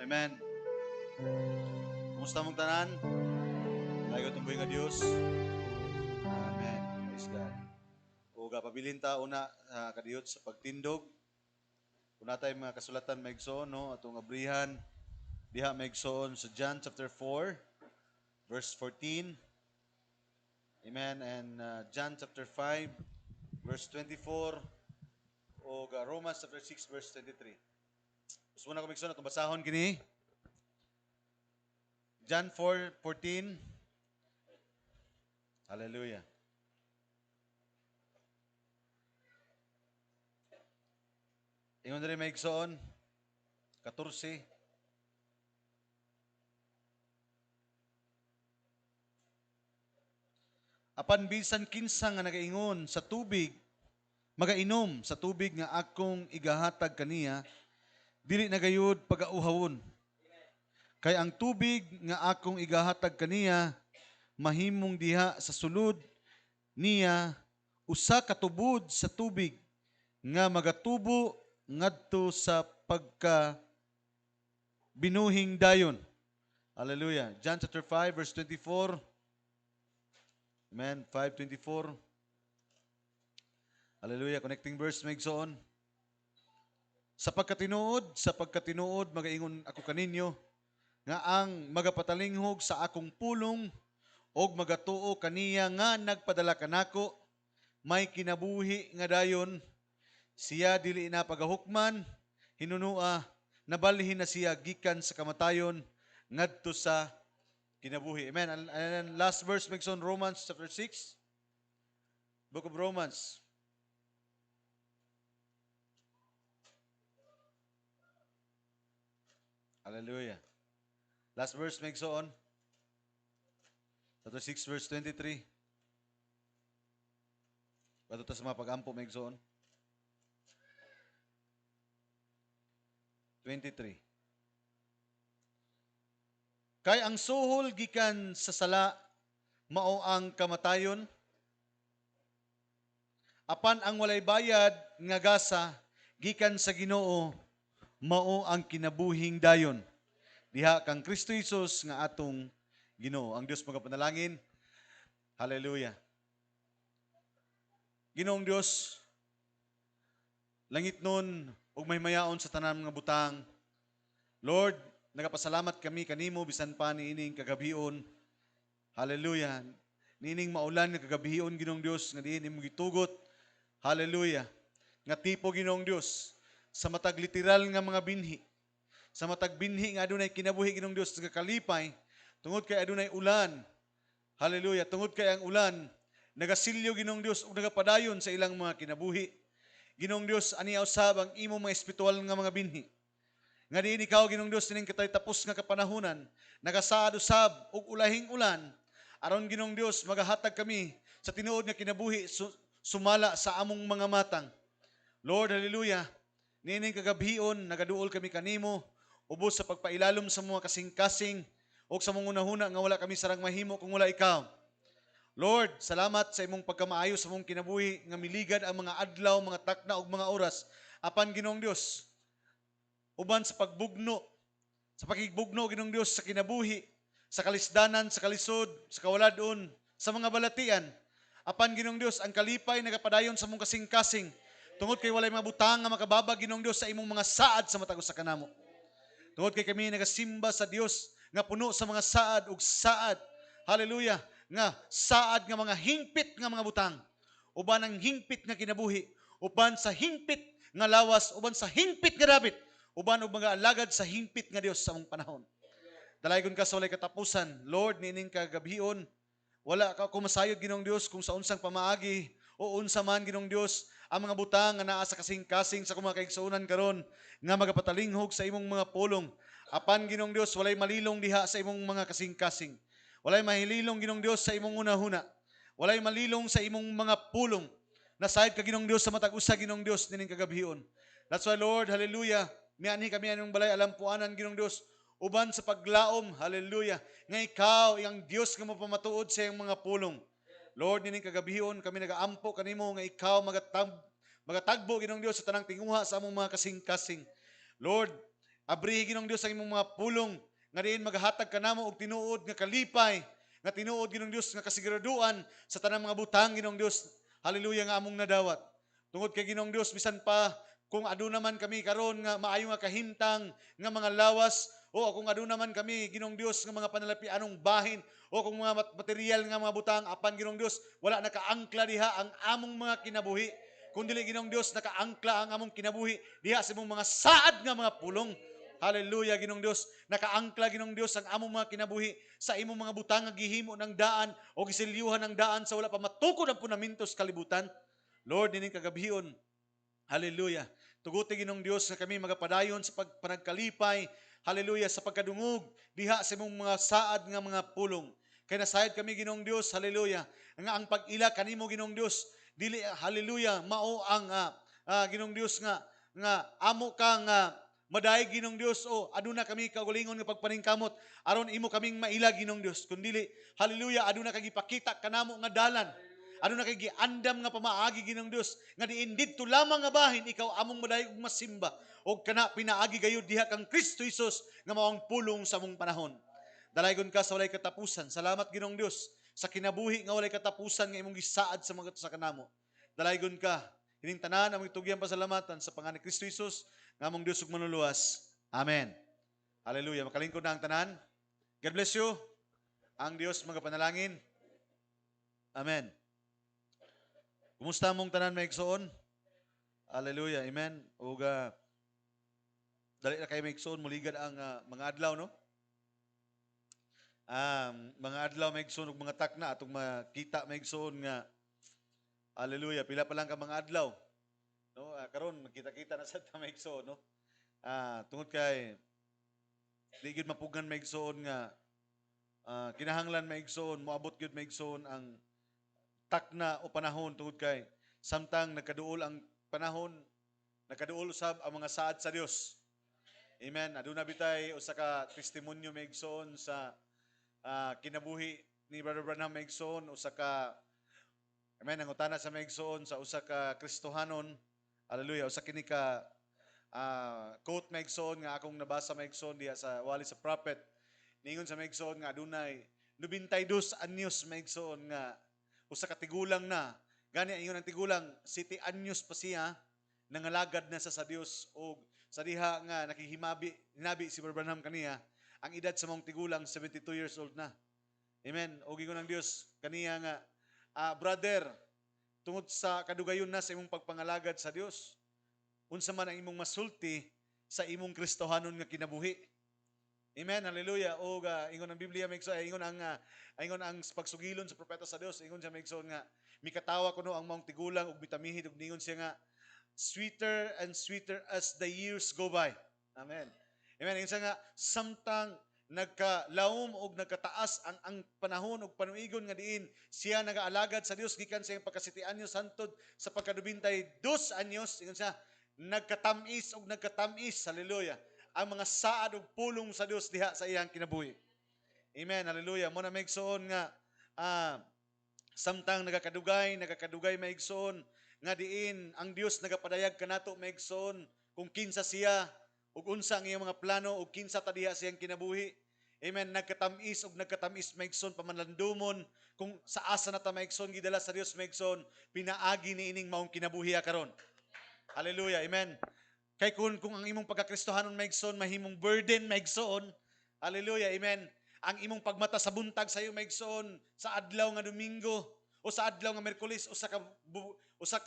Amen. Kumusta mong tanan? Layo tumboy nga Dios. Amen. Praise God. O pabilin ta una kadiyot sa pagtindog. Kung natay mga kasulatan maigsoon no atong abrihan diha maigsoon sa John chapter 4 verse 14. Amen. And John chapter 5 verse 24 o Romans chapter 6 verse 23. Gusto mo na kumigsoon atong basahon kini. John 4:14. Hallelujah. Ingon diri maigsoon 14. Apan bisan kinsa nga nagaingon sa tubig, magainom sa tubig nga akong igahatag kaniya, dili na gayud pagauhawon. Kay ang tubig nga akong igahatag kaniya, mahimong diha sa sulod niya usa ka tubod sa tubig nga magatubo ngadto sa pagka binuhing dayon. Hallelujah. John chapter 5 verse 24. Amen. 5:24. Hallelujah. Connecting verse maigsoon. Sa pagkatinuod magaingon ako kaninyo nga ang magapatalinghog sa akong pulong og magatuo kaniya nga nagpadala kanako may kinabuhi nga dayon siya dili na pagahukman hinunua nabalhin na siya gikan sa kamatayon ngadto sa kinabuhi. Amen. And last verse maigsoon Romans chapter 6. Book of Romans. Hallelujah. Last verse maigsoon. Chapter 6 verse 23. Bato ta sa mga pag-ampo maigsoon. 23. Kay ang suhol gikan sa sala mao ang kamatayon, apan ang walay bayad nga gasa gikan sa Ginoo mao ang kinabuhing dayon. Diha kang Kristo Jesus nga atong Ginoo. Ang Dios magapanalangin. Hallelujah. Ginoong Dios, langit nun ug may mayaon sa tanan mga butang. Lord, nagapasalamat kami kanimo bisan pa niining kagabion. Hallelujah. Nining maulan nga kagabion Ginoong Dios nga diin imong gitugot. Hallelujah. Nga tipo Ginoong Dios sa matag literal nga mga binhi. Sa matag binhi nga adunay kinabuhi Ginoong Dios nga kalipay tungod kay adunay ulan. Hallelujah. Tungod kay ang ulan nagasilyo Ginoong Dios ug nagapadayon sa ilang mga kinabuhi. Ginoong Dios ani usab ang imong mga espirituwal nga mga binhi. Nga diin ikaw Ginoong Dios ning katay tapos nga kapanahunan nagasaad usab og ulahing ulan aron Ginoong Dios magahatag kami sa tinuod nga kinabuhi sumala sa among mga matang. Lord, hallelujah. Nining kagabion nagaduol kami kanimo ubos sa pagpailalom sa mga kasing-kasing o sa mga unahuna nga wala kami sarang mahimo kung wala ikaw. Lord, salamat sa imong pagkamaayo sa imong kinabuhi nga miligad ang mga adlaw, mga takna ug mga oras. Apan Ginoong Dios, uban sa pagbugno, sa pakigbugno Ginoong Dios sa kinabuhi, sa kalisdanan, sa kalisod, sa kawaladon, sa mga balatian. Apan Ginoong Dios, ang kalipay nagapadayon sa imong kasing-kasing. Tungod kay walay mga butang nga makababa Ginoong Dios sa imong mga saad sa matag usa kanamo. Tungod kay kami nagasimba sa Dios nga puno sa mga saad ug saad. Hallelujah. Nga saad nga mga hingpit nga mga butang. Uban ang hingpit nga kinabuhi, uban sa hingpit nga lawas, uban sa hingpit nga dapit, uban og mga alagad sa hingpit nga Dios sa among panahon. Dalaygon ka sa walay katapusan. Lord, nining kagabion, wala ka kumasayod Ginoong Dios kung sa unsang pamaagi o unsa man Ginoong Dios ang mga butang nga naa sa kasing-kasing sa mga kaigsuonan karon nga magapatalinghog sa imong mga pulong. Apan Ginoong Dios, walay malilong diha sa imong mga kasing-kasing. Walay mahililong Ginoong Dios sa imong una-huna. Walay malilong sa imong mga pulong. Nasayod ka Ginoong Dios sa matag usa Ginoong Dios nining kagabion. That's why Lord, hallelujah. Mianhi kami anong balay alampuanan Ginoong Dios uban sa paglaom, hallelujah. Nga ikaw ang Dios nga mapamatuod sa iyang mga pulong. Lord, nining kagabion kami nagaampo kanimo nga ikaw magatagbo Ginoong Dios sa tanang tinguha sa among mga kasing-kasing. Lord, Abrihi Ginong Dios ang imong mga pulong nga diin maghatag kanamo og tinuod nga kalipay, nga tinuod Ginong Dios nga kasiguraduan sa tanang mga butang Ginong Dios. Hallelujah nga among nadawat. Tungod kay Ginong Dios bisan pa kung aduna man kami karon nga maayo nga kahimtang nga mga lawas o kung aduna man kami Ginong Dios nga mga panalapianong bahin o kung mga material nga mga butang apan Ginong Dios wala nakaangkla diha ang among mga kinabuhi. Kung dili Ginong Dios nakaangkla ang among kinabuhi diha sa imong mga saad nga mga pulong. Hallelujah, Ginong Dios. Nakaangkla, Ginong Dios, ang among mga kinabuhi sa imong mga butang nga gihimo ng daan o gisilyuhan ng daan sa wala pa matukod ang punamentos kalibutan. Lord, nining kagabhion, hallelujah. Tuguti Ginong Dios nga kami magapadayon sa panagkalipay, hallelujah, sa pagkadungog, diha sa imong mga saad nga mga pulong. Kaya nasayad kami Ginong Dios, hallelujah, nga ang pag-ila kanimo Ginong Dios, dili, hallelujah, mao ang Ginong Dios nga amo ka nga madayeg Ginong Dios o aduna kami kaugalingon nga pagpaningkamot aron imo kaming maila Ginong Dios kundi hallelujah aduna kay gipakita kanamo nga dalan aduna kay giandam nga pamaagi Ginong Dios nga diin didto lamang nga bahin ikaw among madayeg ug masimba og kana pinaagi gayud diha kang Kristo Jesus nga mao ang pulong sa among panahon. Dalaygon ka sa walay katapusan. Salamat Ginong Dios sa kinabuhi nga walay katapusan nga imong gisaad sa mga sa kanamo. Dalaygon ka hining tanan among itugyang pasalamatan sa pangalan ni Kristo Jesus nga among Dios ug manuluwas. Amen. Hallelujah. Makalingkod na ang tanan. God bless you. Ang Dios magapanalangin. Amen. Kumusta mong tanan maigsoon? Hallelujah. Amen. Ug dali na kay maigsoon muligad ang mga adlaw no? Mga adlaw maigsoon ug mga takna atong makita maigsoon nga hallelujah. Pila pa lang ka mga adlaw. No, karon magkita-kita na sa maigsoon no. Tungod kay di gyud mapugan maigsoon nga kinahanglan maigsoon moabot gyud maigsoon ang takna o panahon tungod kay samtang nagkaduol ang panahon nagkaduol usab ang mga saad sa Dios. Amen. Aduna bitay usa ka testimonyo maigsoon sa kinabuhi ni Brother Branham maigsoon usa ka amen nangutana sa maigsoon sa usa ka Kristohanon. Hallelujah. Usa kini ka quote maigsoon nga akong nabasa maigsoon diha sa wali sa prophet. Ningon sa maigsoon nga adunay 92 anyos maigsoon nga usa ka tigulang na. Gani ingon ang tigulang 7 anyos pa siya nangalagad na sa Dios og sa diha nga hinabi si Brother Branham kaniya ang edad sa mong tigulang 72 years old na. Amen. Og ingon ang Dios kaniya nga brother tungod sa kadugayon na sa imong pagpangalagad sa Dios unsa man ang imong masulti sa imong Kristohanon nga kinabuhi. Amen. Hallelujah. O ingon ang Biblia ingon ang pagsugilon sa propeta sa Dios ingon siya maigsoon nga mikatawa kuno ang maong tigulang ug bitamihid ug ningon siya nga sweeter and sweeter as the years go by. Amen. Amen. Ingon siya nga samtang nagkalaom og nagkataas ang panahon og panuigon nga diin siya nagaalagad sa Dios gikan sa iyang pagka-7 anyos hantod sa pagkadubintay 2 anyos ingon siya nagkatamis og nagkatamis hallelujah ang mga saad ug pulong sa Dios diha sa iyang kinabuhi. Amen. Hallelujah. Mo na maigsoon nga samtang nagakadugay maigsoon nga diin ang Dios nagapadayag kanato maigsoon kung kinsa siya ug unsa ang iyang mga plano ug kinsa ta diha sa iyang kinabuhi. Amen. Nagkatamis maigsoon pamanlandumon kung sa asa na ta maigsoon gidala sa Dios maigsoon pinaagi niining maong kinabuhi karon. Hallelujah. Amen. Kay kung ang imong pagkakristohanon maigsoon mahimong burden maigsoon. Hallelujah. Amen. Ang imong pagmata sa buntag sa iyo maigsoon sa adlaw nga Domingo o sa adlaw nga Miyerkules o sa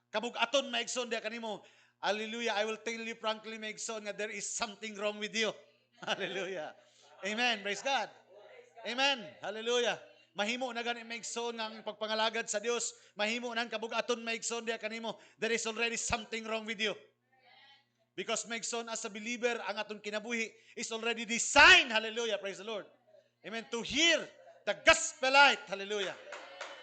kabug-aton maigsoon diha kanimo. Hallelujah. I will tell you frankly maigsoon nga there is something wrong with you. Hallelujah. Amen. Praise God. Amen. Hallelujah. Mahimo na gani maigsoon nga ang pagpangalagad sa Dios, mahimo nang kabug-aton maigsoon diha kanimo. There is already something wrong with you. Because maigsoon as a believer, ang atong kinabuhi is already designed. Hallelujah. Praise the Lord. Amen. To hear the gospel light. Hallelujah.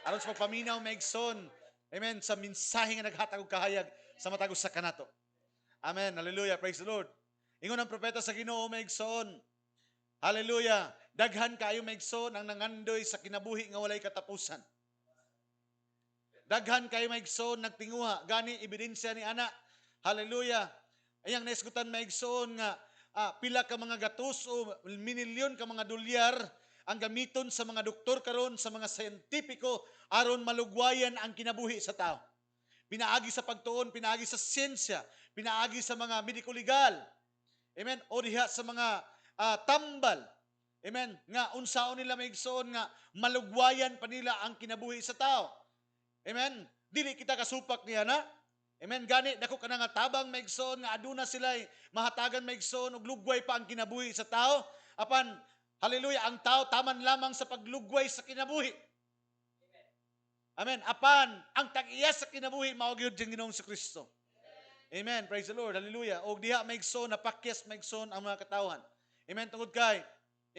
Aron sa pagpaminaw maigsoon. Amen. Sa mensahe nga naghatag og kahayag sa matagos sa kanato. Amen. Hallelujah. Praise the Lord. Ingon ang propeta sa Ginoo maigsoon. Hallelujah. Daghan kayo maigsoon ang nangandoy sa kinabuhi nga walay katapusan. Daghan kayo maigsoon nagtinguha. Gani ebidensya ni ana. Hallelujah. Ayang naisgutan maigsoon nga pila ka mga gatos o minilyon ka mga dolyar ang gamiton sa mga doktor karon, sa mga siyentipiko aron malugwayan ang kinabuhi sa tao. Pinaagi sa pagtuon, pinaagi sa siyensya, pinaagi sa mga mediko-legal. Amen. O diha sa mga tambal. Amen. Nga unsaon nila maigsoon nga malugwayan pa nila ang kinabuhi sa tao. Amen. Dili kita kasupak niya na. Amen. Gani dako kana nga tabang maigsoon nga aduna sila mahatagan maigsoon og lugway pa ang kinabuhi sa tao. Apan hallelujah, ang tao taman lamang sa paglugway sa kinabuhi. Amen. Apan ang tag-iya sa kinabuhi mao gyud ang Ginoong Kristo. Amen. Praise the Lord. Hallelujah. Og diha maigsoon napakyas maigsoon ang mga katawhan. Amen. Tungod kay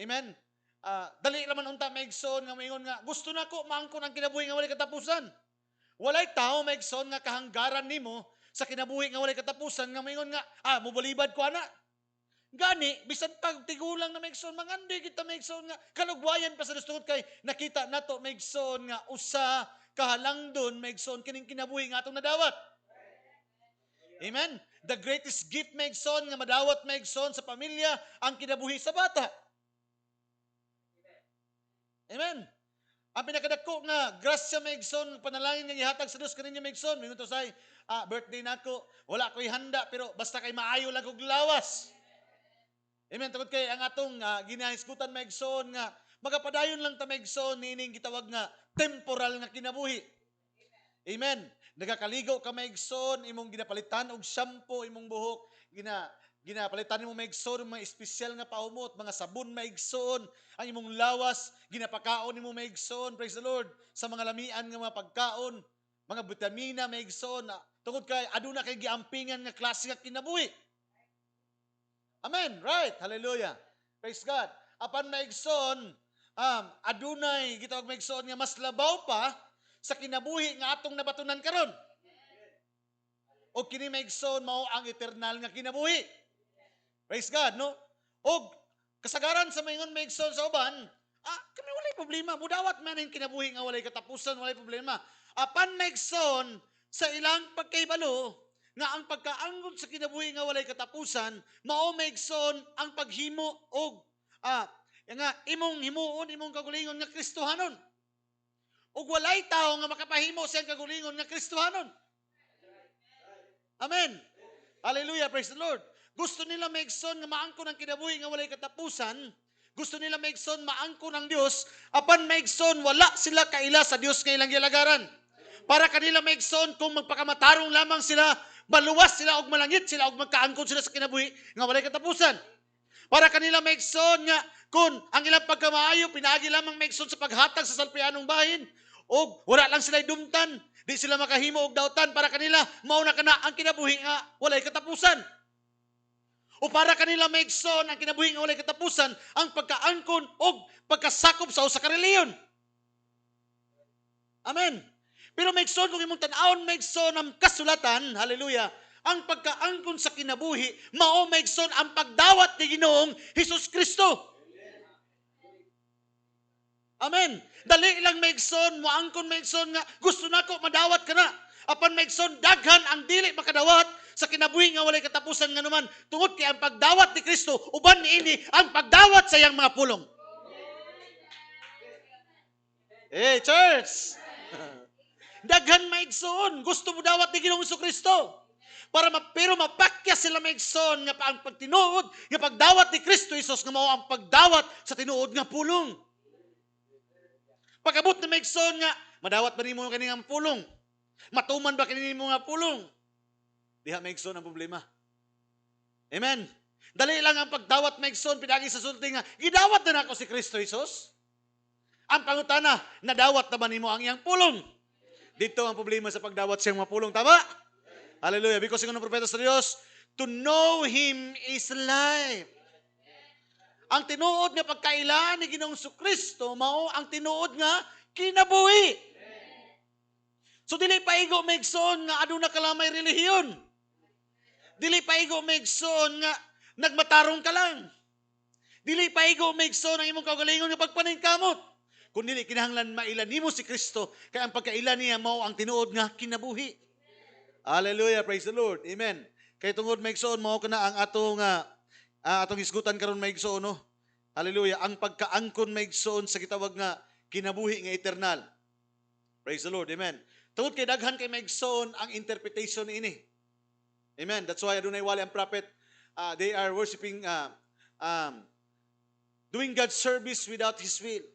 amen. Dali naman unta maigsoon nga moingon nga gusto nako maangkon ang kinabuhi nga walay katapusan. Walay tao maigsoon nga kahanggaran nimo sa kinabuhi nga walay katapusan nga moingon nga mobalibad ko ana. Gani bisan pag tigulang na maigsoon mangandi kita maigsoon nga kalugwayan pa sa tungod kay nakita nato maigsoon nga usa kahalangdon maigsoon kining kinabuhi nga atong nadawat. Amen. The greatest gift maigsoon nga madawat maigsoon sa pamilya ang kinabuhi sa bata. Amen. Ang pinakadako nga grasya maigsoon panalangin nga gihatag sa Dios kaninyo maigsoon mingon to say birthday nako wala ko'y handa pero basta kay maayo lang og lawas. Amen. Tungod kay ang atong ginahisgutan maigsoon nga magapadayon lang ta maigsoon nining gitawag nga temporal nga kinabuhi. Amen. Nagakaligo ka maigsoon, imong ginapalitan og shampoo imong buhok, ginapalitan nimo maigsoon mga espesyal nga paumot, mga sabon maigsoon, ang imong lawas ginapakaon nimo maigsoon, praise the Lord, sa mga lamian nga mga pagkaon, mga vitamina maigsoon, tungod kay aduna kay giampingan nga klase nga kinabuhi. Amen. Right. Hallelujah. Praise God. Apan maigsoon, adunay gitawag maigsoon nga mas labaw pa sa kinabuhi nga atong nabatunan karon. O kini maigsoon mao ang eternal nga kinabuhi. Praise God, no? O kasagaran sa maingon maigsoon sa uban, kami walay problema. Mudawat man ang kinabuhi nga walay katapusan, walay problema. Apan maigsoon sa ilang pagkahibalo nga ang pagkaanggon sa kinabuhi nga walay katapusan, mao maigsoon ang paghimo og nga imong himuon imong kagulingon nga Kristohanon. Ug walay tao nga makapahimo siyang kagulingon nga Kristohanon. Amen. Hallelujah, praise the Lord. Gusto nila maigsoon nga maangkon ang kinabuhi nga walay katapusan. Gusto nila maigsoon maangkon ang Dios, apan maigsoon wala sila kaila sa Dios nga ilang gilagaran. Para kanila maigsoon kung magpakamatarong lamang sila, maluwas sila og malangit sila og magkaangkon sila sa kinabuhi nga walay katapusan. Para kanila maigsoon nga kung ang ilang pagkamaayo pinaagi lamang maigsoon sa paghatag sa salpianong bahin, o wala lang sila dumtan, di sila makahimo og dautan, para kanila mao na kana ang kinabuhi nga walay katapusan. O para kanila maigsoon ang kinabuhi nga walay katapusan ang pagkaangkon og pagkasakop sa usa ka reliyon. Amen. Pero maigsoon kung imong tan-awon maigsoon ang kasulatan, hallelujah, ang pagkaangkon sa kinabuhi mao maigsoon ang pagdawat ni Ginoong Hesus Kristo. Amen. Dali lang maigsoon, moangkon maigsoon nga gusto nako madawat ka na. Apan maigsoon daghan ang dili makadawat sa kinabuhi nga walay katapusan nga naman tungod kay ang pagdawat ni Kristo uban niini ang pagdawat sa iyang mga pulong. Hey, church. Daghan maigsoon, gusto mo dawat ni Ginoong Kristo. Pero mapakya sila maigsoon nga ang pagtinuod, nga pagdawat ni Kristo Jesus nga mao ang pagdawat sa tinuod nga pulong. Pagabot na maigsoon nga, madawat ba nimo kani nga pulong? Matuman ba kani nimo nga pulong? Diha maigsoon ang problema. Amen. Dali lang ang pagdawat maigsoon pinagi sa sulti nga gidawat na nako si Kristo Jesus. Ang pangutana, nadawat na ba nimo ang iyang pulong? Dito ang problema sa pagdawat siyang mga pulong, tama? Hallelujah. Because ng propeta sa Diyos, to know Him is life. Ang tinuod nga pagkailan ni Ginoong Kristo mao ang tinuod nga kinabuhi. So dili paigo maigsoon nga aduna kalamay relihiyon. Dili paigo maigsoon nga nagmatarong ka lang. Dili paigo maigsoon ang imong kaugalingon nga pagpaningkamot. Kung dili kinahanglan mailan nimo si Kristo kay ang pagkailan niya mao ang tinuod nga kinabuhi. Hallelujah, praise the Lord. Amen. Kay tungod maigsoon mao kana ang atong atong isgutan karon maigsoon no. Hallelujah. Ang pagkaangkon maigsoon sa gitawag nga kinabuhi nga eternal. Praise the Lord. Amen. Tungod kay daghan kay maigsoon ang interpretation ini. Amen. That's why adunay wali ang prophet, they are worshiping doing God's service without His will.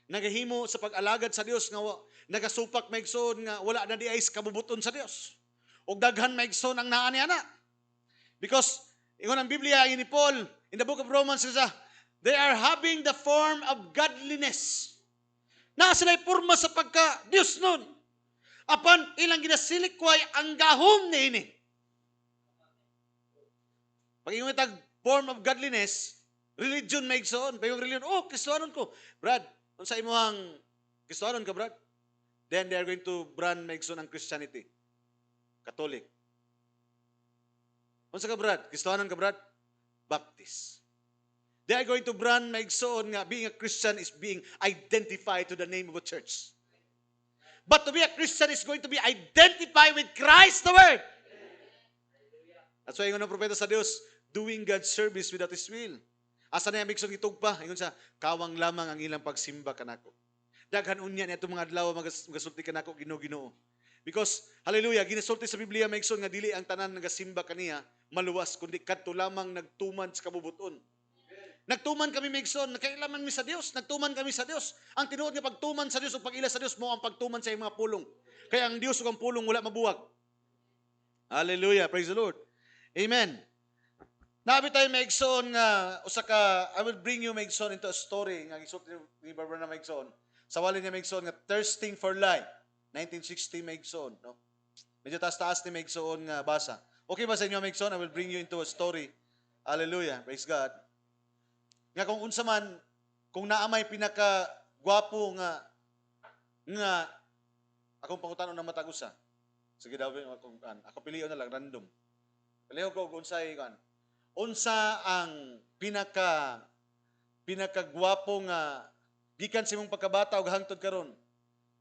Nagahimo sa pag-alagad sa Dios nga nagasupak maigsoon nga wala na di ay kabubuton sa Dios. Og daghan maigsoon ang naa niya na. Because ingon ang Biblia ini Paul in the book of Romans says, they are having the form of godliness. Na sila'y porma sa pagka Dios nun. Apan ilang ginasilikway ang gahom ni ini. Pag ingon itag form of godliness, religion maigsoon. Pag yung religion, Kristohanon ko. Brad, kung sa imuhang Kristohanon ka, Brad, then they are going to brand maigsoon ang Christianity. Catholic. Kung sa ka, Brad, Kristohanon ka, Brad, Baptist. They are going to brand maigsoon nga being a Christian is being identified to the name of a church. But to be a Christian is going to be identified with Christ the Word. That's why ingon ang propeta sa Dios, doing God's service without His will. Asa na yung maigsoon gitugpa? Ingon sa, kawang lamang ang ilang pagsimba kanako. Daghan unya niya itong mga adlaw magasulti kanako Ginoo. Because, hallelujah, ginasulti sa Biblia maigsoon nga dili ang tanan nagasimba kaniya maluwas, kundi kadto lamang nagtuman sa kabubuton. Nagtuman kami maigsoon, nakailaman mi sa Dios, nagtuman kami sa Dios. Ang tinuod nga pagtuman sa Dios o pag-ila sa Dios mo ang pagtuman sa iyong mga pulong. Kaya ang Dios ug ang pulong wala mabuwag. Hallelujah, praise the Lord. Amen. Nabi tayo maigsoon nga usa ka, I will bring you maigsoon into a story nga gisulti ni Barbara na maigsoon. Sa wali niya maigsoon nga thirsting for life. 1960 maigsoon, no? Medyo taas-taas ni maigsoon nga basa. Okay ba sa inyo maigsoon? I will bring you into a story. Hallelujah, praise God. Nga kung unsa man, kung naamay pinaka-gwapo nga akong pangutanon ng matagusa. Sige daw, ako piliyon na lang, random. Piliyon ko kung unsa ang pinaka-gwapo nga gikan sa imong pagkabata ug hangtod karon.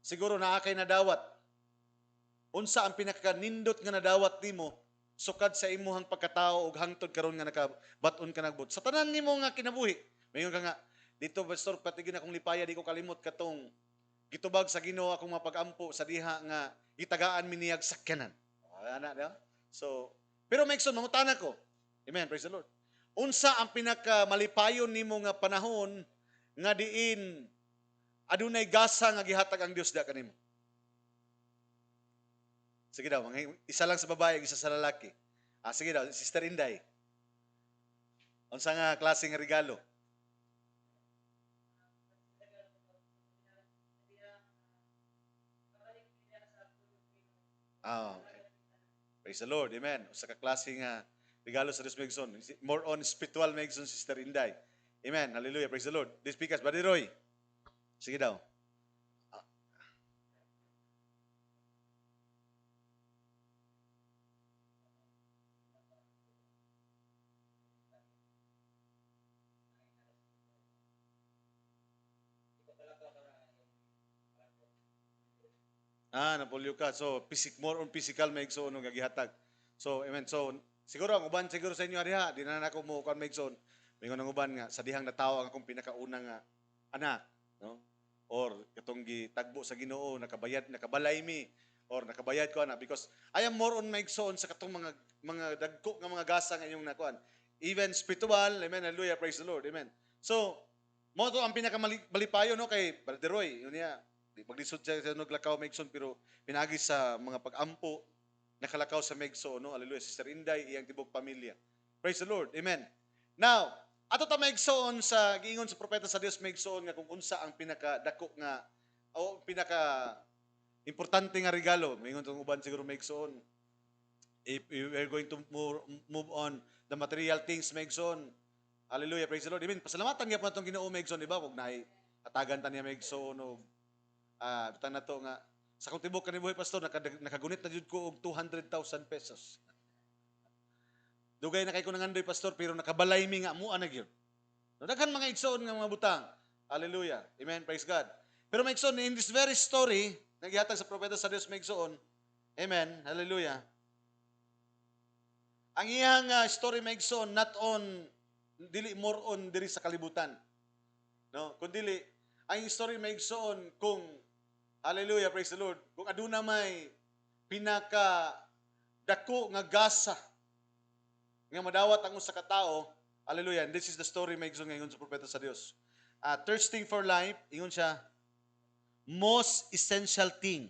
Siguro naa kay nadawat. Unsa ang pinaka-nindot nga nadawat nimo sukad sa imuhang pagkatao ug hangtod karon nga nakabat-on ka nagbot. Sa tanan nimo nga kinabuhi, mayon ka nga dito pastor patigin akong lipaya di ko kalimot katong gitubag sa Ginoo akong mapag-ampo sa diha nga gitagaan mi niyag sakyanan. Ana diha. So, pero maigsoon mangutana ko. Amen, praise the Lord. Unsa ang pinaka malipayon nimo nga panahon nga diin adunay gasa nga gihatag ang Dios da kanimo? Sige daw, isa lang sa babae, isa sa lalaki. Sige daw, Sister Inday. Unsa nga klase nga regalo? Okay. Praise the Lord, amen. Unsa ka klase nga regalo sa Dios maigsoon? More on spiritual maigsoon, Sister Inday. Amen, hallelujah, praise the Lord. This speakers, Buddy Roy. Sige daw. Napolyo ka. So, more on physical maigsoon nga gihatag. So, amen. So, siguro ang uban siguro sa inyo ariha, di na nako mo kan maigsoon. Mingon ang uban nga sa dihang natawo ang akong pinakauna nga anak, no? Or katong gitagbo sa Ginoo, nakabalay mi or nakabayad ko ana because I am more on maigsoon sa katong mga dagko nga mga gasa nga inyong nakuan. Even spiritual, amen, hallelujah, praise the Lord, amen. So, mo to ang pinakamalipayo no kay Brother Roy, yun niya. Di maglisod siya sa naglakaw maigsoon pero pinagi sa mga pag-ampo nakalakaw sa maigsoon, no? Hallelujah, Sister Inday iyang tibok pamilya. Praise the Lord, amen. Now, ato ta maigsoon sa giingon sa propeta sa Dios maigsoon nga kung unsa ang pinakadako nga o pinaka importante nga regalo. Mayngon tong uban siguro maigsoon. If we are going to move on the material things maigsoon. Hallelujah, praise the Lord. Amen. Pasalamatan gyapon atong Ginoo maigsoon, di ba? Kung naay atagan ta niya maigsoon og bitang na to nga sa kung tibok kanibuhi pastor nakagunit na jud ko og 200,000 pesos. Dugay na kay ko nangandoy pastor pero nakabalay mi nga mua na gyud. Daghan mga igsoon nga mga butang. Hallelujah. Amen. Praise God. Pero maigsoon in this very story nagihatag sa propeta sa Dios maigsoon. Amen. Hallelujah. Ang iyang story maigsoon not on dili more on diri sa kalibutan. No, kun dili ang history maigsoon kung hallelujah, praise the Lord. Kung aduna may pinaka dako nga gasa nga madawat ang usa ka tawo, hallelujah. And this is the story maigsoon ngayon sa propeta sa Dios. Thirsting for life, ingon siya, most essential thing.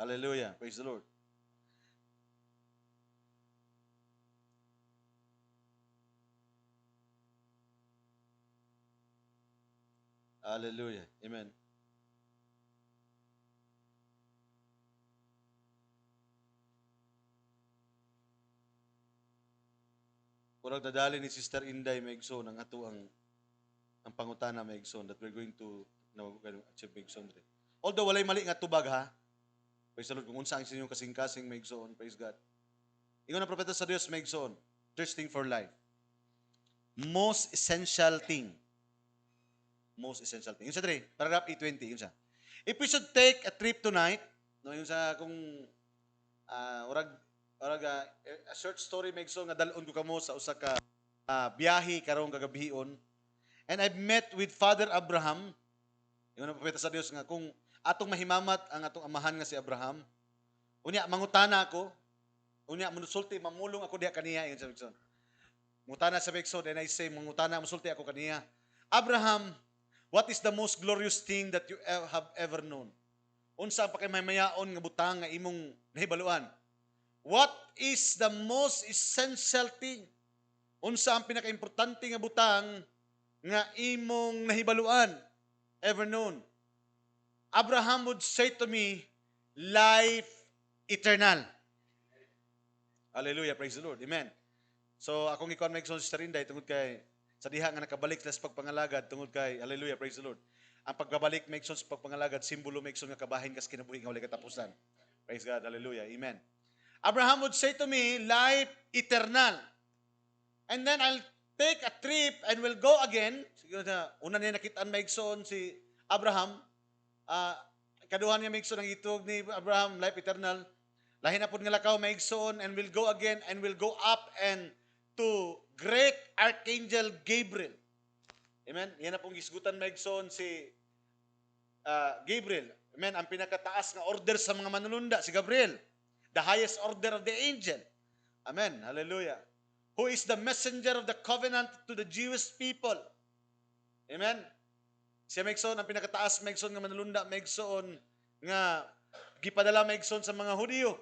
Hallelujah, praise the Lord. Hallelujah. Amen. Murag dadali ni Sister Inday maigsoon ang ato ang pangutana maigsoon that we're going to achieve maigsoon diri. Although walay mali nga tubag ha. Praise the Lord kung unsa ang inyong kasing-kasing maigsoon, praise God. Ingon ang propeta sa Dios maigsoon, thirsting for life. Most essential thing. Most essential thing. Yun sa 3, paragraph 820, yun siya. If we should take a trip tonight, no, yun sa kung urag a short story maigsoon nga dalon ko kamo sa usa ka biyahe karong kagabhion. And I've met with Father Abraham. Yun ang propeta sa Dios nga kung atong mahimamat ang atong amahan nga si Abraham. Unya mangutana ako, unya musulti mamulong ako diha kaniya yun sa maigsoon. Mangutana sa maigsoon and I say mangutana musulti ako kaniya. Abraham, what is the most glorious thing that you have ever known? Unsa ang pakaymayaon nga butang nga imong nahibaluan? What is the most essential thing? Unsa ang pinaka-importante nga butang nga imong nahibaluan ever known? Abraham would say to me, life eternal. Hallelujah, praise the Lord. Amen. So akong ikaw maigsoon si Inday tungod kay sa diha nga nakabalik sa pagpangalagad tungod kay hallelujah, praise the Lord. Ang pagbabalik maigsoon sa pagpangalagad simbolo maigsoon nga kabahin kas kinabuhi nga walay katapusan. Praise God, hallelujah, amen. Abraham would say to me, life eternal. And then I'll take a trip and we'll go again. Siguro na, una niya nakitaan maigsoon si Abraham. Kaduhan niya maigsoon ang itog ni Abraham, life eternal. Lahin na po nga lakaw maigsoon and we'll go again and we'll go up and to great Archangel Gabriel. Amen? Yan na pong gisgutan maigsoon si Gabriel. Amen? Ang pinakataas nga order sa mga manununda, si Gabriel. The highest order of the angel. Amen. Hallelujah. Who is the messenger of the covenant to the Jewish people. Amen. Siya maigsoon, ang pinakataas maigsoon nga manulunda, maigsoon nga gipadala maigsoon sa mga Hudyo.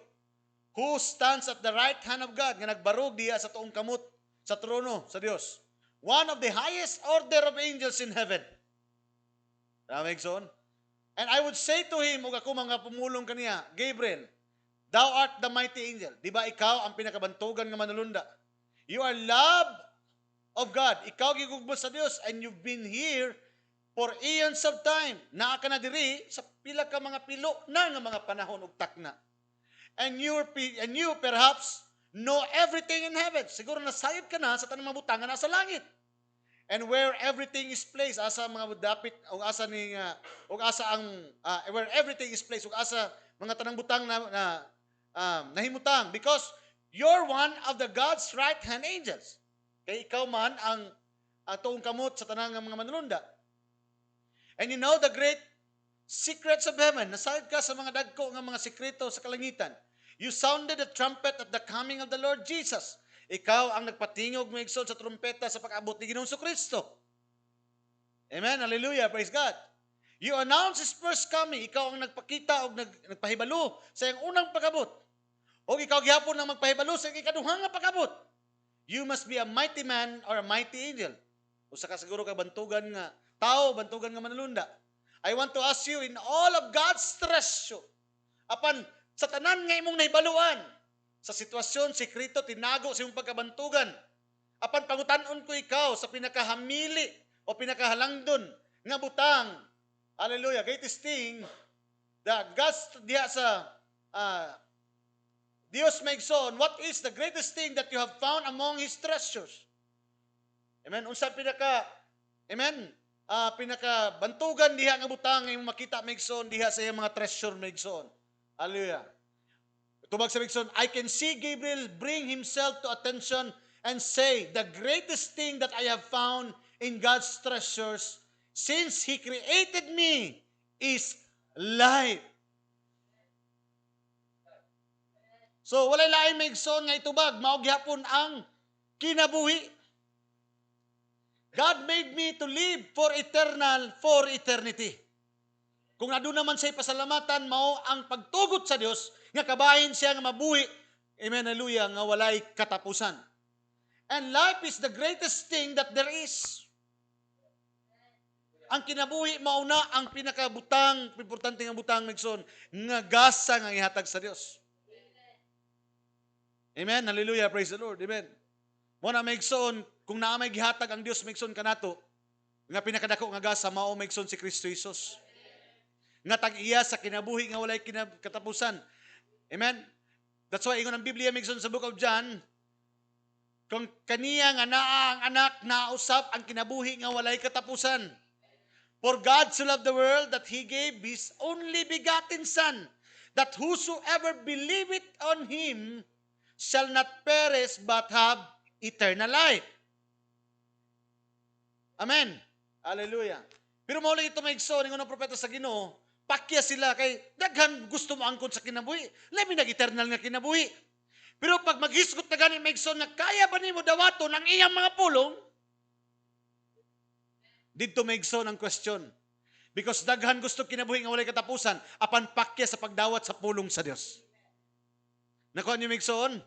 Who stands at the right hand of God, nga nagbarog diya sa tuong kamot, sa trono, sa Dios. One of the highest order of angels in heaven. Maigsoon. And I would say to him, ug ako mga pumulong kaniya, Gabriel, thou art the mighty angel. Di ba ikaw ang pinakabantugan nga manulunda? You are love of God. Ikaw gigugma sa Dios and you've been here for eons of time. Naa ka na diri sa pila ka mga pilo na nga mga panahon ug takna. And you perhaps know everything in heaven. Siguro nasayod ka na sa tanang mga butang nga nasa langit. And where everything is placed, asa mga dapit ug asa ni ug asa ang where everything is placed ug asa mga tanang butang na nahimutang because you're one of the God's right-hand angels. Kay ikaw man ang tuong kamot sa tanang mga manulunda. And you know the great secrets of heaven. Nasayod ka sa mga dagko nga mga sikreto sa kalangitan. You sounded the trumpet at the coming of the Lord Jesus. Ikaw ang nagpatingog maigsoon sa trumpeta sa pag-abot ni Ginoong Kristo. Amen. Hallelujah. Praise God. You announce His first coming. Ikaw ang nagpakita o nagpahibalo sa iyang unang pag-abot. O ikaw gihapon ang magpahibalo sa ikaduhang nga pag-abot. You must be a mighty man or a mighty angel. Usa ka siguro ka bantugan nga tao, bantugan nga manulunda. I want to ask you in all of God's treasure, apan sa tanan nga imong nahibaluan, sa sitwasyon, sekreto, tinago sa imong pagkabantugan, apan pangutan-on ko ikaw sa pinakahamili o pinakahalangdon nga butang. Hallelujah. Greatest thing, the God's diya sa Dios maigsoon, what is the greatest thing that you have found among His treasures? Amen. Unsa amen, pinakabantugan diha nga butang nga imong makita maigsoon diha sa iyang mga treasure maigsoon. Hallelujah. Tubag sa maigsoon, I can see Gabriel bring himself to attention and say, the greatest thing that I have found in God's treasures since He created me is life. So, walay lain may igsoon nga itubag, mao gihapon ang kinabuhi. God made me to live for eternity. Kung aduna naman siya'y pasalamatan, mao ang pagtugot sa Dios nga kabahin siya nga mabuhi. Amen, hallelujah, nga walay katapusan. And life is the greatest thing that there is. Ang kinabuhi mauna ang pinakabutang, importante nga butang migson, nga gasa nga ihatag sa Dios. Amen, hallelujah, praise the Lord. Amen. Mo na migson, kung naa may gihatag ang Dios migson kanato, nga pinakadako nga gasa mao migson si Kristo Jesus. Nga tag-iya sa kinabuhi nga walay katapusan. Amen. That's why ingon ang Biblia migson sa book of John, kung kaniya nga naa ang anak nausap ang kinabuhi nga walay katapusan. For God so loved the world that He gave His only begotten Son, that whosoever believeth on Him shall not perish but have eternal life. Amen. Hallelujah. Pero mao lang ito maigsoon ng unang propeta sa Ginoo, pakya sila kay daghan gusto mo angkon sa kinabuhi. Labi nag-eternal nga kinabuhi. Pero pag maghisgot na gani maigsoon nga kaya ba nimo dawaton ang iyang mga pulong? Dito maigsoon ang question. Because daghan gusto kinabuhi nga walay katapusan, apan pakya sa pagdawat sa pulong sa Dios. Nakuha niyo maigsoon?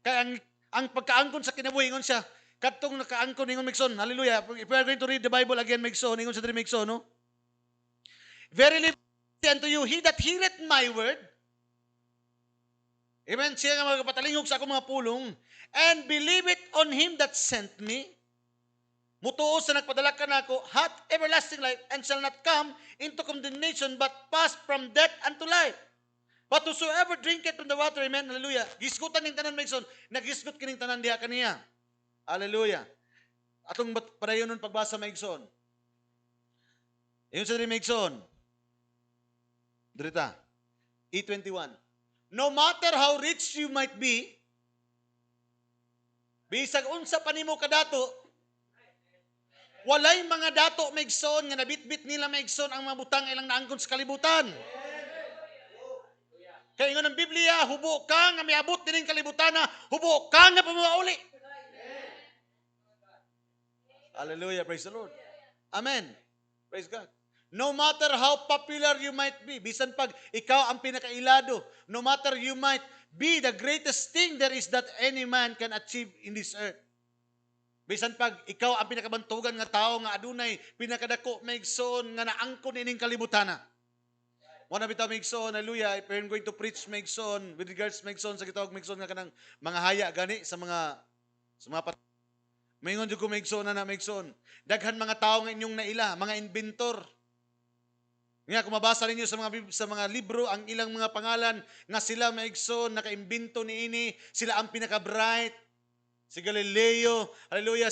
Kaya ang pagkaangkon sa kinabuhi ingon siya, kadtong nakaangkon ingon maigsoon. Hallelujah. If we are going to read the Bible again maigsoon, ingon sa diri maigsoon, no? Verily unto you, he that heareth my word, amen, siya nga magpatalingog sa akong mga pulong, and believe it on him that sent me, mutuo sa nagpadala ka na ako, hath everlasting life, and shall not come into condemnation, but pass from death unto life. But whosoever drinketh from the water, amen, hallelujah, gisgutan ning tanan maigsoon, naghisgot kining tanan diha kaniya. Hallelujah. Atong padayonon pagbasa maigsoon. Iyon sa diri maigsoon. Drita. E21. No matter how rich you might be, bisag unsa pa nimo kadato, walay mga dato maigsoon nga nabitbit nila maigsoon ang mga butang ilang naangkon sa kalibutan. Kaya ingon ang Biblia, hubo ka nga miabot dining kalibutan na, hubo ka nga pamauli. Hallelujah, praise the Lord. Amen. Praise God. No matter how popular you might be, bisan pag ikaw ang pinakailado, no matter you might be the greatest thing there is that any man can achieve in this earth. Bisan pag ikaw ang pinakabantugan nga tao nga adunay pinakadako maigsoon nga naangkon ining kalibutan na. Muna bitaw maigsoon, hallelujah, if we're going to preach maigsoon, with regards maigsoon, sa kitawag maigsoon nga kanang mga haya gani sa mga maingon jud ko maigsoon na maigsoon. Daghan mga tao nga inyong naila, mga inventor. Nga kung mabasa ninyo sa mga libro ang ilang mga pangalan nga sila maigsoon nakaimbento niini, sila ang pinaka-bright. Si Galileo, hallelujah,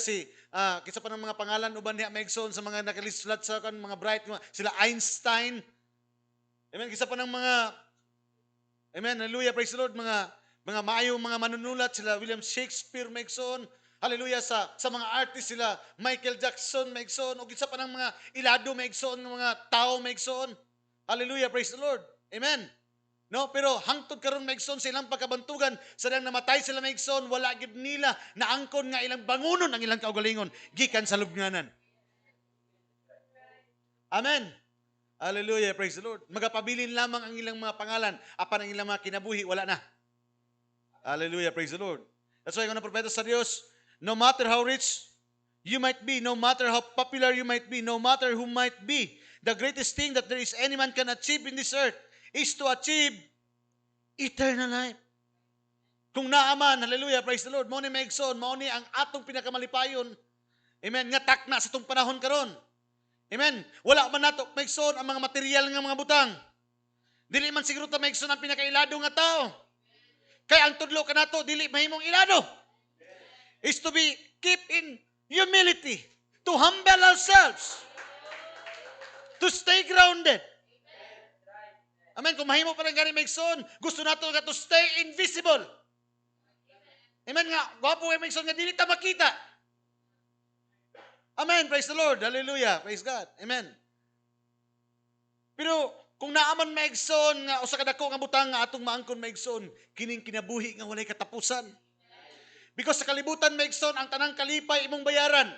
kisa pa ng mga pangalan uban niya maigsoon sa mga nakalislat sa kan mga bright, sila Einstein. Amen, kisa pa ng mga, amen, hallelujah, praise the Lord, mga maayong mga manunulat, sila William Shakespeare maigsoon. Hallelujah, sa mga artist sila Michael Jackson maigsoon, o kisa pa ng mga ilado maigsoon, ng mga tao maigsoon. Hallelujah, praise the Lord. Amen. No, pero hangtod karon maigsoon sa ilang pagkabantugan, sa ilang namatay sila maigsoon, wala gid nila naangkon nga ilang bangunon ang ilang kaugalingon gikan sa lubnganan. Amen. Hallelujah, praise the Lord. Magapabilin lamang ang ilang mga pangalan, apan ang ilang mga kinabuhi wala na. Hallelujah, praise the Lord. That's why ang propeta sa Dios, no matter how rich you might be, no matter how popular you might be, no matter who might be, the greatest thing that there is any man can achieve in this earth is to achieve eternal life. Kung naaman, hallelujah, praise the Lord, mo ni maigsoon, mo ni ang atong pinakamalipayon, amen, nga takna sa itong panahon karon. Amen. Wala man nato maigsoon ang mga material nga mga butang. Dili man siguro ta maigsoon ang pinakailado nga tao. Kaya ang tudlo kanato dili mahimong ilado. Is to be keep in humility, to humble ourselves, to stay grounded. Amen. Kung mahimo pa lang gani maigsoon, gusto nato nga to stay invisible. Amen nga, gwapo kay maigsoon nga dili ta makita. Amen, praise the Lord, hallelujah, praise God, amen. Pero kung naaman maigsoon nga usa ka dako nga butang nga atong maangkon maigsoon, kining kinabuhi nga walay katapusan. Because sa kalibutan maigsoon ang tanang kalipay imong bayaran.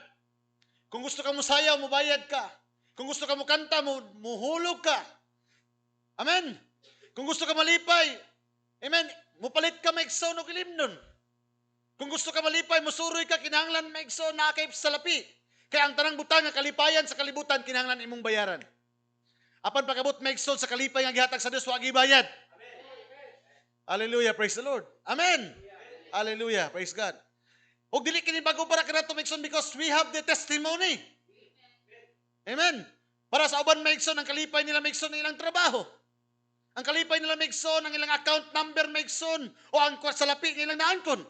Kung gusto ka mo sayaw, mubayad ka. Kung gusto ka mo kanta, muhulog ka. Amen. Kung gusto ka malipay, amen, mupalit ka maigsoon og ilimnon. Kung gusto ka malipay, musuroy ka, kinahanglan maigsoon na kay salapi. Kaya ang tanang butang nga kalipayan sa kalibutan, kinahanglan imong bayaran. Apan pagabot maigsoon sa kalipay nga gihatag sa Dios, wa gibayad. Hallelujah, praise the Lord. Amen. Hallelujah, praise God. Og dili kini bago para kanato maigsoon because we have the testimony. Amen. Para sa uban maigsoon ang kalipay nila maigsoon ang ilang trabaho. Ang kalipay nila maigsoon ang ilang account number maigsoon o ang salapi nga ilang naangkon.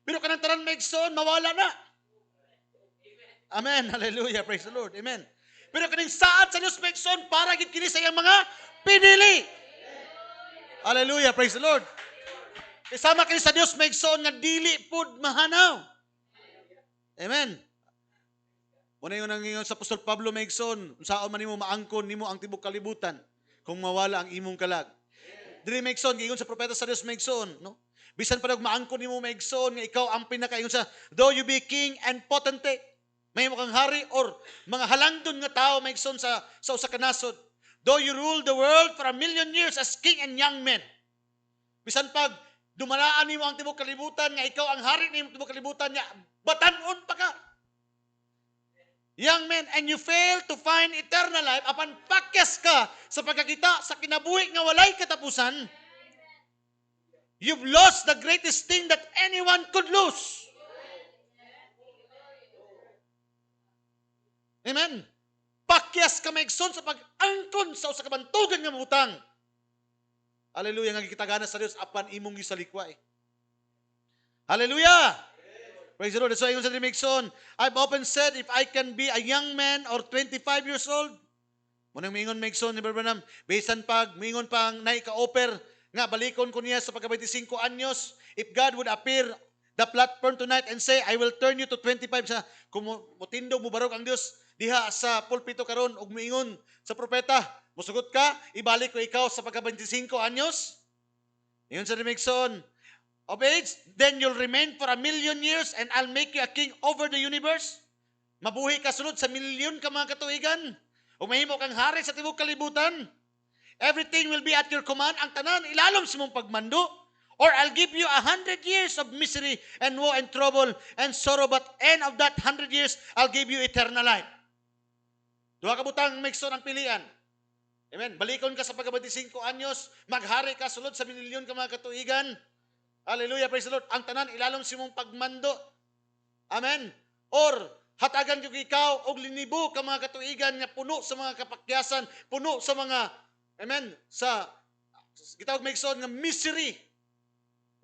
Pero kanang tanan maigsoon mawala na. Amen. Hallelujah. Praise the Lord. Amen. Pero kaning saad sa Dios maigsoon para gid kini sa iyang mga pinili. Hallelujah. Praise the Lord. Isama kini sa Dios maigsoon nga dili pud mahanaw. Amen. Muna yung nangingon sa Apostol Pablo maigsoon, unsaon man nimo maangkon nimo ang tibok kalibutan kung mawala ang imong kalag. Dili maigsoon giingon sa propeta sa Dios maigsoon, no? Bisan pa dag maangkon nimo maigsoon nga ikaw ang pinakaingon sa though you be king and potentate, may kang hari or mga halangdon nga tao maigsoon sa usa ka nasod. Though you rule the world for 1,000,000 years as king and young men. Bisan pag dumalaan nimo ang tibok kalibutan nga ikaw ang hari nimo tibok kalibutan nga batan-on pa ka. Young men, and you fail to find eternal life apan pakyas ka sa pagkakita sa kinabuhi nga walay katapusan. You've lost the greatest thing that anyone could lose. Amen. Pakyas ka maigsoon sa pag-angkon sa usa ka bantugan nga butang. Hallelujah, nga gikitagana sa Dios apan imong gisalikway. Hallelujah. Praise the Lord. That's why yung sa maigsoon, I've often said if I can be a young man or 25 years old, munang mingon maigsoon ni Brother Branham, bisan pag mingon pang naika-offer nga balikon ko niya sa pagka-25 anyos, if God would appear the platform tonight and say, I will turn you to 25 sa kung mutindog mo barog ang Dios diha sa pulpito karon ug moingon sa propeta, musugot ka, ibalik ko ikaw sa pagka-25 anyos. Ingon sa maigsoon, of age, then you'll remain for 1,000,000 years and I'll make you a king over the universe. Mabuhi ka sulod sa milyon ka mga katuigan. O mahimo kang hari sa tibok kalibutan. Everything will be at your command. Ang tanan, ilalom sa mong pagmando. Or I'll give you 100 years of misery and woe and trouble and sorrow, but end of that 100 years, I'll give you eternal life. Duha ka butang maigsoon ang pilian. Amen. Balikon ka sa pagka-25 anyos, maghari ka sulod sa milyon ka mga katuigan. Hallelujah, praise the Lord. Ang tanan, ilalom si mong pagmando. Amen. Or, hatagan yung ikaw, og linibo ka mga katuigan nga puno sa mga kapakyasan, puno sa mga, amen, sa, kitawag maigsoon nga misery,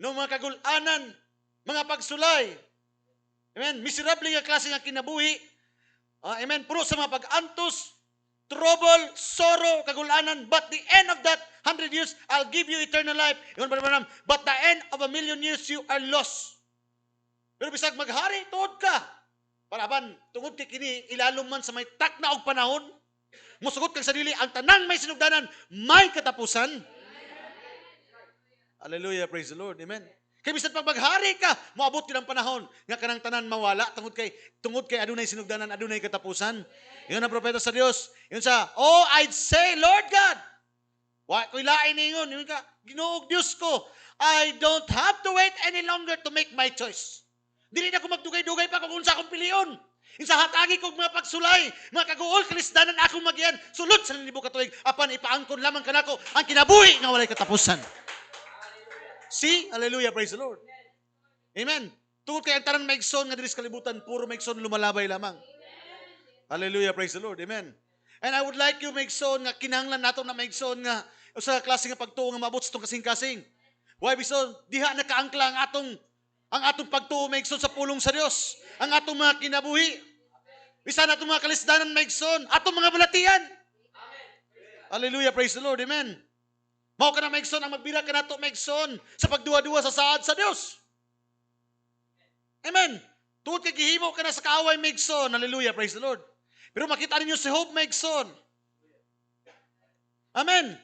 no mga kagulanan, mga pagsulay. Amen. Miserable nga klase nga kinabuhi. Amen. Puno sa mga pag-antos, trouble, sorrow, kagulanan. But the end of that 100 years, I'll give you eternal life. But the end of 1,000,000 years, you are lost. Pero bisag maghari, tuod ka. Paraban, tungod kay kini, ilalom man sa may takna og panahon, musugot kang sarili, ang tanang may sinugdanan, may katapusan. Hallelujah, praise the Lord. Amen. Kay bisan pag maghari ka, moabot yun ang panahon nga kanang tanan mawala tungod kay adunay sinugdanan, adunay katapusan. Yun ang propeta sa Dios. Yun sa, oh, I'd say, Lord God, wa ko'y lain ningon, yun ka, Ginoong Dios ko, I don't have to wait any longer to make my choice. Dili na ko magdugay-dugay pa kung unsa akong piliyon. Insa hatagi kog mga pagsulay, mga kaguol kalisdanan akong magian, sulod sa libo ka tuig, apan ipaangkon lamang kanako ang kinabuhi nga walay katapusan. See? Hallelujah, praise the Lord. Amen. Tungod kay ang tanan maigsoon nga diri sa kalibutan, puro maigsoon lumalabay lamang. Hallelujah, praise the Lord. Amen. And I would like you maigsoon nga kinahanglan nato na maigsoon nga usa ka klase nga pagtuo nga maabot sa tong kasing-kasing. Why bison diha nakaangkla ang atong pagtuo maigsoon sa pulong sa Dios. Ang atong mga kinabuhi. Bisan atong mga kalisdanan maigsoon, atong mga balatian. Hallelujah, praise the Lord. Amen. Mao ka na maigsoon ang magbira ka nato maigsoon sa pagduwa-duwa sa saad sa Dios. Amen. Tuod kay gihimo ka na sa kaaway maigsoon. Hallelujah, praise the Lord. Pero makita ninyo si Job maigsoon. Amen.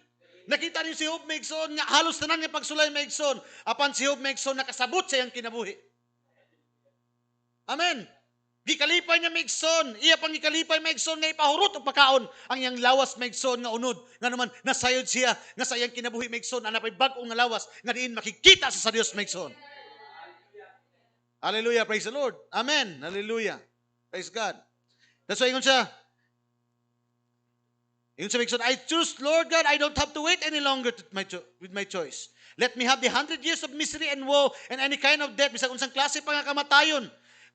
Nakita niyo si Job maigsoon nga halos tanan nga pagsulay maigsoon. Apan si Job maigsoon nakasabot sa iyang kinabuhi. Amen. Gikalipay niya maigsoon, iya pang gikalipay maigsoon nga ipahurot og pagkaon ang iyang lawas maigsoon nga unod. Nga naman nasayod siya nga sa iyang kinabuhi maigsoon ana pay bag-o nga lawas nga diin makikita sa Dios maigsoon. Hallelujah, praise the Lord. Amen. Hallelujah. Praise God. That's why ingon siya maigsoon, I choose, Lord God, I don't have to wait any longer with my choice. Let me have the 100 years of misery and woe and any kind of death. Bisag unsang klase pa nga kamatayon.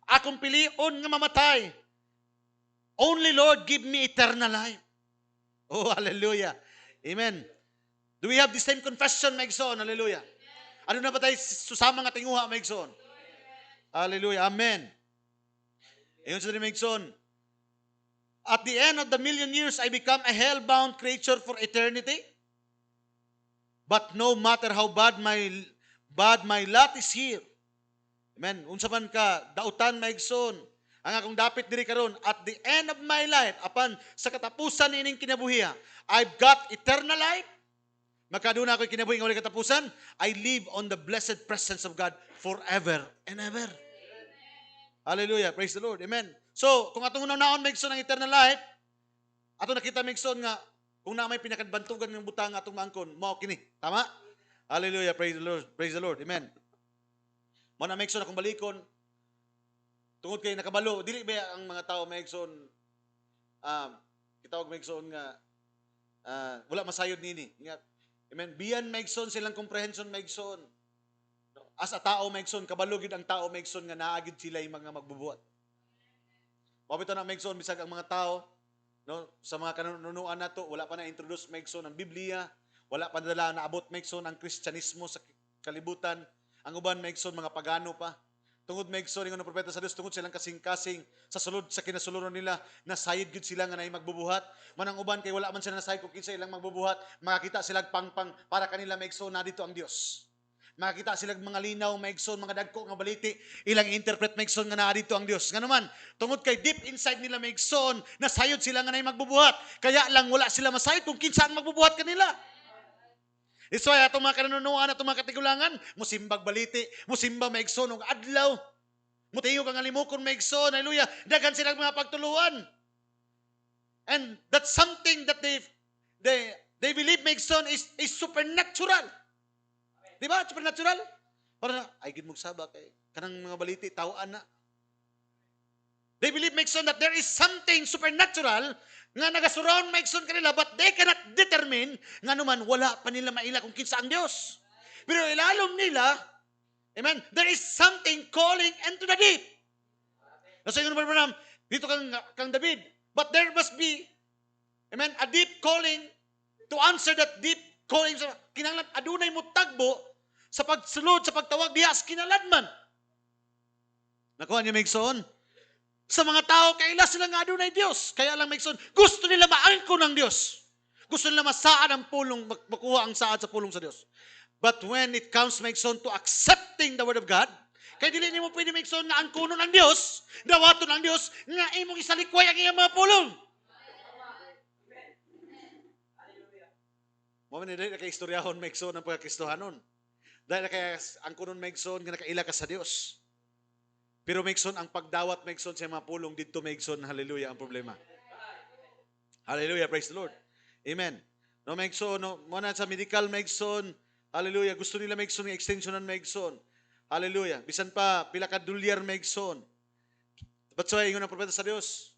Akong pilion nga mamatay. Only, Lord, give me eternal life. Oh, hallelujah. Amen. Do we have the same confession, maigsoon? Hallelujah. Ano na ba tayo susama nga tinguha, maigsoon? Hallelujah. Amen. Ayon sa maigsoon, at the end of the million years, I become a hell-bound creature for eternity. But no matter how bad my lot is here, amen, unsa man ka, dautan maigsoon, ang akong dapit diri karon, at the end of my life, apan sa katapusan ining kinabuhiya, I've got eternal life. Magkaduna ako'y kinabuhi nga wala katapusan, I live on the blessed presence of God forever and ever. Hallelujah, praise the Lord, amen. So, kung atong naon maigsoon ang eternal life, ato nakita maigsoon nga, kung na may pinakadbantugan ng butang atong maangkon, mao kini, tama? Hallelujah, praise the Lord, amen. Mao na maigsoon akong balikon, tungod kay nakabalo, dili ba ang mga tao maigsoon, kitawag maigsoon nga, wala masayod nini. Amen. Biyan maigsoon silang comprehension maigsoon. As a tao maigsoon, kabalo gid ang tao maigsoon nga naagid sila yung mga magbubuhat. Mabito na maigsoon bisag ang mga tao, no, sa mga kanunuan nato, wala pa na introduce maigsoon ang Biblia, wala pa nila naabot maigsoon ang Kristyanismo sa kalibutan. Ang uban maigsoon mga pagano pa. Tungod maigsoon ingon ang propeta sa Dios, tungod silang kasing-kasing sa sulod sa kinasuluran nila, nasayid gid sila nga nay magbubuhat. Manang uban kay wala man sila nasayid kung kinsa ilang magbubuhat, makakita sila pangpang para kanila maigsoon na dito ang Dios. Makakita sila mga linaw maigsoon, mga dagko nga baliti, ilang interpret maigsoon nga naa dito ang Dios. Nga naman, tungod kay deep inside nila maigsoon, nasayod sila nga nay magbubuhat. Kaya lang wala sila masayod kung kinsa ang magbubuhat kanila. That's why atong mga kanunuan, atong mga katigulangan, musimbag baliti, musimba maigsoon og adlaw. Mutiyo kang alimukon maigsoon, hallelujah. Dagan silang mga pagtuluan. And that's something that they believe maigsoon is supernatural. Di ba? Supernatural. Para na, ay gid magsaba kay kanang mga baliti tawaan na. They believe maigsoon that there is something supernatural nga nagasurround maigsoon kanila, but they cannot determine nga naman wala pa nila maila kung kinsa ang Dios. Pero ilalom nila, amen, there is something calling into the deep. Nasa inyo naman, dito kang David, but there must be, amen, a deep calling to answer that deep calling. Kinahanglan adunay mo tagbo sa pagsulod, sa pagtawag diha sa kinaladman. Nakuha niya maigsoon. Sa mga tao, kaila sila nga adunay Dios. Kaya lang maigsoon, gusto nila maangkon ng Dios. Gusto nila masaad ang pulong, makuha ang saad sa pulong sa Dios. But when it comes maigsoon to accepting the word of God, kaya dili nimo pwede maigsoon nga angkonon ang Dios, dawaton ang Dios, nga imong isalikway ang iyang mga pulong. Mo man dili kay istoryahon maigsoon ang pagkristohanon. Dahil kay angkonon maigsoon nga nakaila ka sa Dios. Pero maigsoon ang pagdawat maigsoon sa mga pulong dito maigsoon, hallelujah ang problema. Hallelujah, praise the Lord. Amen. No maigsoon, no mo na sa medical maigsoon, hallelujah, gusto nila maigsoon nga extensionan maigsoon. Hallelujah. Bisan pa pila ka dolyar maigsoon. But so ingon ang propeta sa Dios.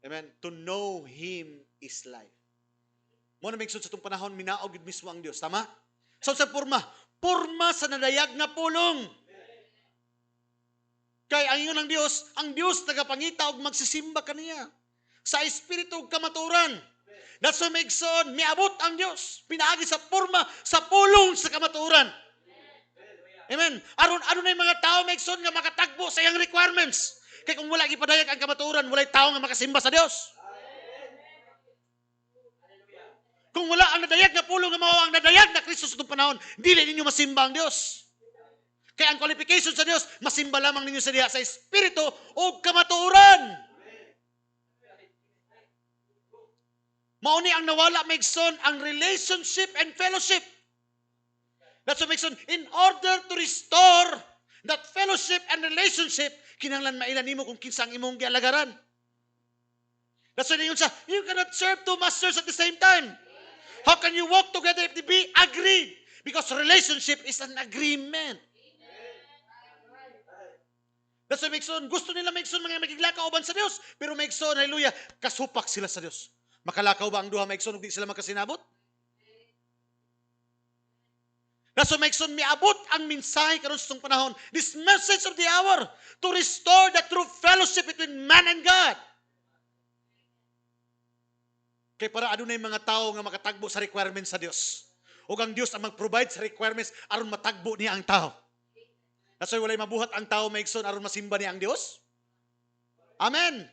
Amen. To know him is life. Mo na maigsoon sa tong panahon minaog gid mismo ang Dios, tama? So sa porma sa nadayag nga pulong. Kay ang ingon ng Dios, ang Dios tagapangita og magsisimba kaniya sa espiritu ug kamaturan. That's why maigsoon, miabot ang Dios pinaagi sa porma sa pulong sa kamaturan. Amen. Aron na yung mga tao maigsoon nga makatagbo sa iyang requirements. Kay kung wala gipadayag ang kamaturan, walay tao nga makasimba sa Dios. Kung wala ang nadayag na pulong nga mao ang nadayag na Kristo sa itong panahon, dili ninyo masimba ang Dios. Kaya ang qualification sa Dios, masimba lamang ninyo sa diha sa espiritu o kamatuoran. Mauni ang nawala maigsoon ang relationship and fellowship. That's what makes in order to restore that fellowship and relationship, kinahanglan mailan nimo kung kinsa ang imong gialagaran. That's why yun sa, you cannot serve two masters at the same time. How can you walk together if they be agreed? Because relationship is an agreement. That's why Megson, gusto nila Megson mga makiglakaw uban sa Dios, pero Megson, hallelujah, kasupak sila sa Dios. Makalakaw ba ang duha Megson ug di sila makasinabot? That's why Megson, miabot ang mensahe karon sa itong panahon. This message of the hour to restore the true fellowship between man and God. Kay para adunay mga tao nga makatagbo sa requirements sa Dios. Ug ang Dios ang mag-provide sa requirements aron matagbo niya ang tao. That's why walay mabuhat ang tao Megson aron masimba niya ang Dios. Amen.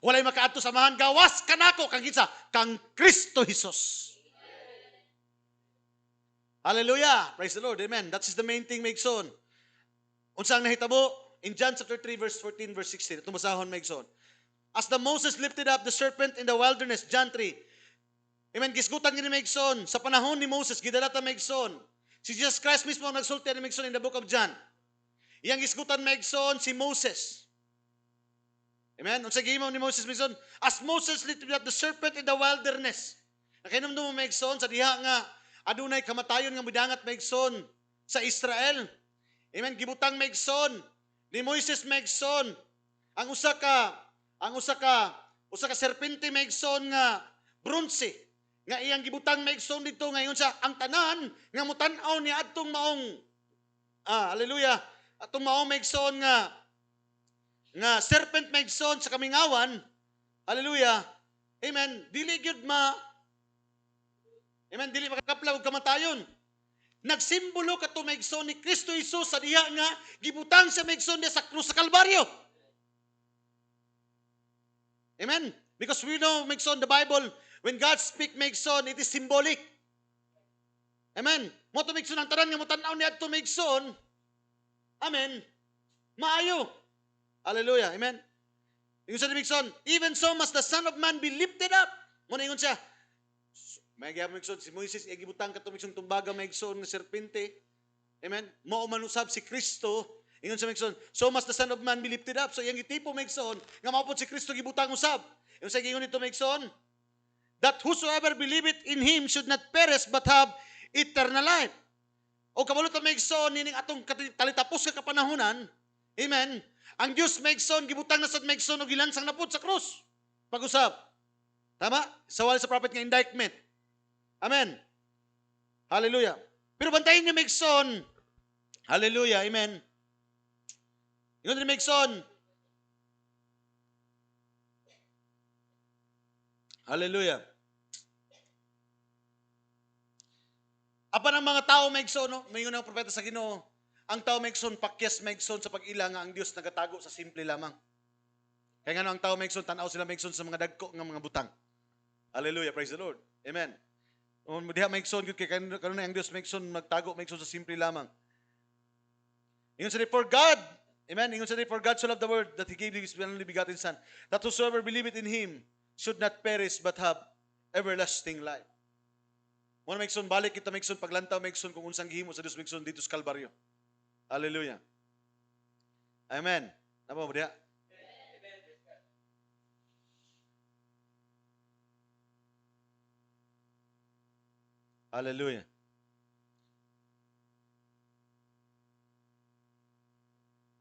Walay makaadto sa mahan gawas kanako kang kinsa kang Kristo Jesus. Hallelujah. Praise the Lord. Amen. That is the main thing Megson. Unsang nahitabo in John chapter 3 verse 14 verse 16. Itong basahon Megson. As the Moses lifted up the serpent in the wilderness, John 3. Amen. Gisgutan ni Megson sa panahon ni Moses gidalata Megson. Si Jesus Christ mismo ang nagsulti ni Megson in the book of John. Iyang gisgutan Megson si Moses. Amen. Unsa gihimo ni Moses Megson? As Moses lifted up the serpent in the wilderness. Nakinomdom mo Megson sa diha nga adunay kamatayon nga midangat Megson sa Israel. Amen. Gibutang Megson ni Moses Megson ang usa ka serpente Megson nga bronze nga iyang gibutang Megson dito ngayon sa ang tanan nga mutan-aw ni adtong maong hallelujah atong maong Megson nga serpent Megson sa kamingawan. Hallelujah. Amen. Dili makakaplaw og kamatayon. Nagsimbolo kato Megson ni Kristo Jesus sa diha nga gibutang sa Megson sa krus sa Kalbaryo. Amen. Because we know Megson the Bible when God speak Megson it is symbolic. Amen. Mo to Megson ang tanan nga mutan-aw ni adto Megson. Amen. Maayo. Hallelujah. Amen. Ingon sa Megson, even so must the Son of Man be lifted up. Mo na ingon siya. May gyapon Megson si Moises gibutang kato Megson tumbaga Megson nga serpente. Amen. Mao man usab si Kristo. Ingon sa Megson, so must the Son of Man be lifted up. So iyang gitipo Megson nga maupod si Kristo gibutang usab. Ingon sa gingon nito Megson, that whosoever believeth in him should not perish but have eternal life. O kabalo ta Megson nining atong talitapos ka kapanahonan. Amen. Ang Dios Megson gibutang na sad Megson og gilansang na pud sa krus. Pag-usab. Tama? Sawal sa prophet nga indictment. Amen. Hallelujah. Pero bantayin niyo Megson. Hallelujah. Amen. Ingon ni Megson. Hallelujah. Apan ang mga tao Megson, no? Mayon ang propeta sa Ginoo. Ang tao Megson pakyas Megson sa pag-ila nga ang Dios nagatago sa simple lamang. Kaya nga ang tao Megson tanaw sila Megson sa mga dagko nga mga butang. Hallelujah. Praise the Lord. Amen. Diha Megson gyud kay kanon ang Dios Megson nagtago Megson sa simple lamang. Ingon sa for God, amen. Ingon sa for God so loved the world that He gave His only begotten Son, that whosoever believeth in Him should not perish but have everlasting life. Mo Megson balik kita Megson paglantaw Megson kung unsang gihimo sa Dios Megson dito sa Kalbaryo. Hallelujah. Amen. Napa mo diha? Hallelujah.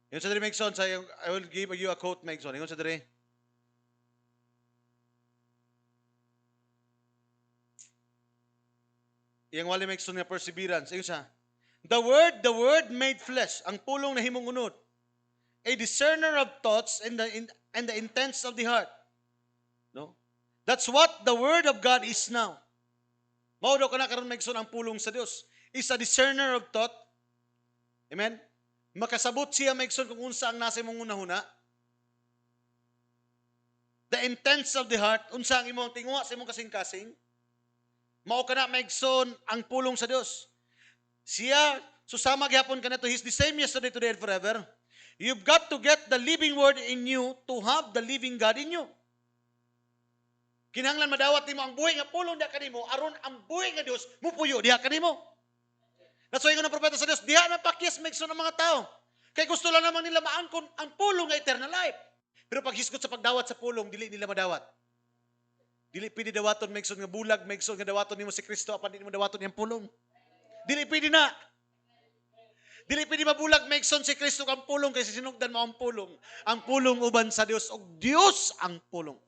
Ingon sa diri Megson, I will give you a quote Megson. Ingon sa diri. Iyang wali Megson nga perseverance. Ingon sa, the word made flesh, ang pulong na himong unod, a discerner of thoughts and the intents of the heart. No? That's what the word of God is now. Mao daw kana karon Megson ang pulong sa Dios. Is a discerner of thought. Amen. Makasabot siya Megson kung unsa ang nasa imong unahuna. The intents of the heart, unsa ang imong tingwa sa imong kasing-kasing. Mao kana Megson ang pulong sa Dios. Siya susama gihapon ka na to. He's the same yesterday, today, and forever. You've got to get the living word in you to have the living God in you. Kinahanglan madawat nimo ang buhay nga pulong diha kanimo aron ang buhay nga Dios mupuyo diha kanimo. That's why ng propeta sa Dios, diha na pakyas maigsoon ng mga tao. Kay gusto lang naman nila maangkon ang pulong nga eternal life. Pero pag hisgot sa pagdawat sa pulong, dili nila madawat. Dili pwede dawaton maigsoon nga bulag, maigsoon nga dawaton nimo si Kristo apan dili mo dawaton iyang pulong. Dili pwede na. Dili pwede mabulag maigsoon si Kristo ang pulong kaysa sinugdan mo ang pulong. Ang pulong uban sa Dios og Dios ang pulong.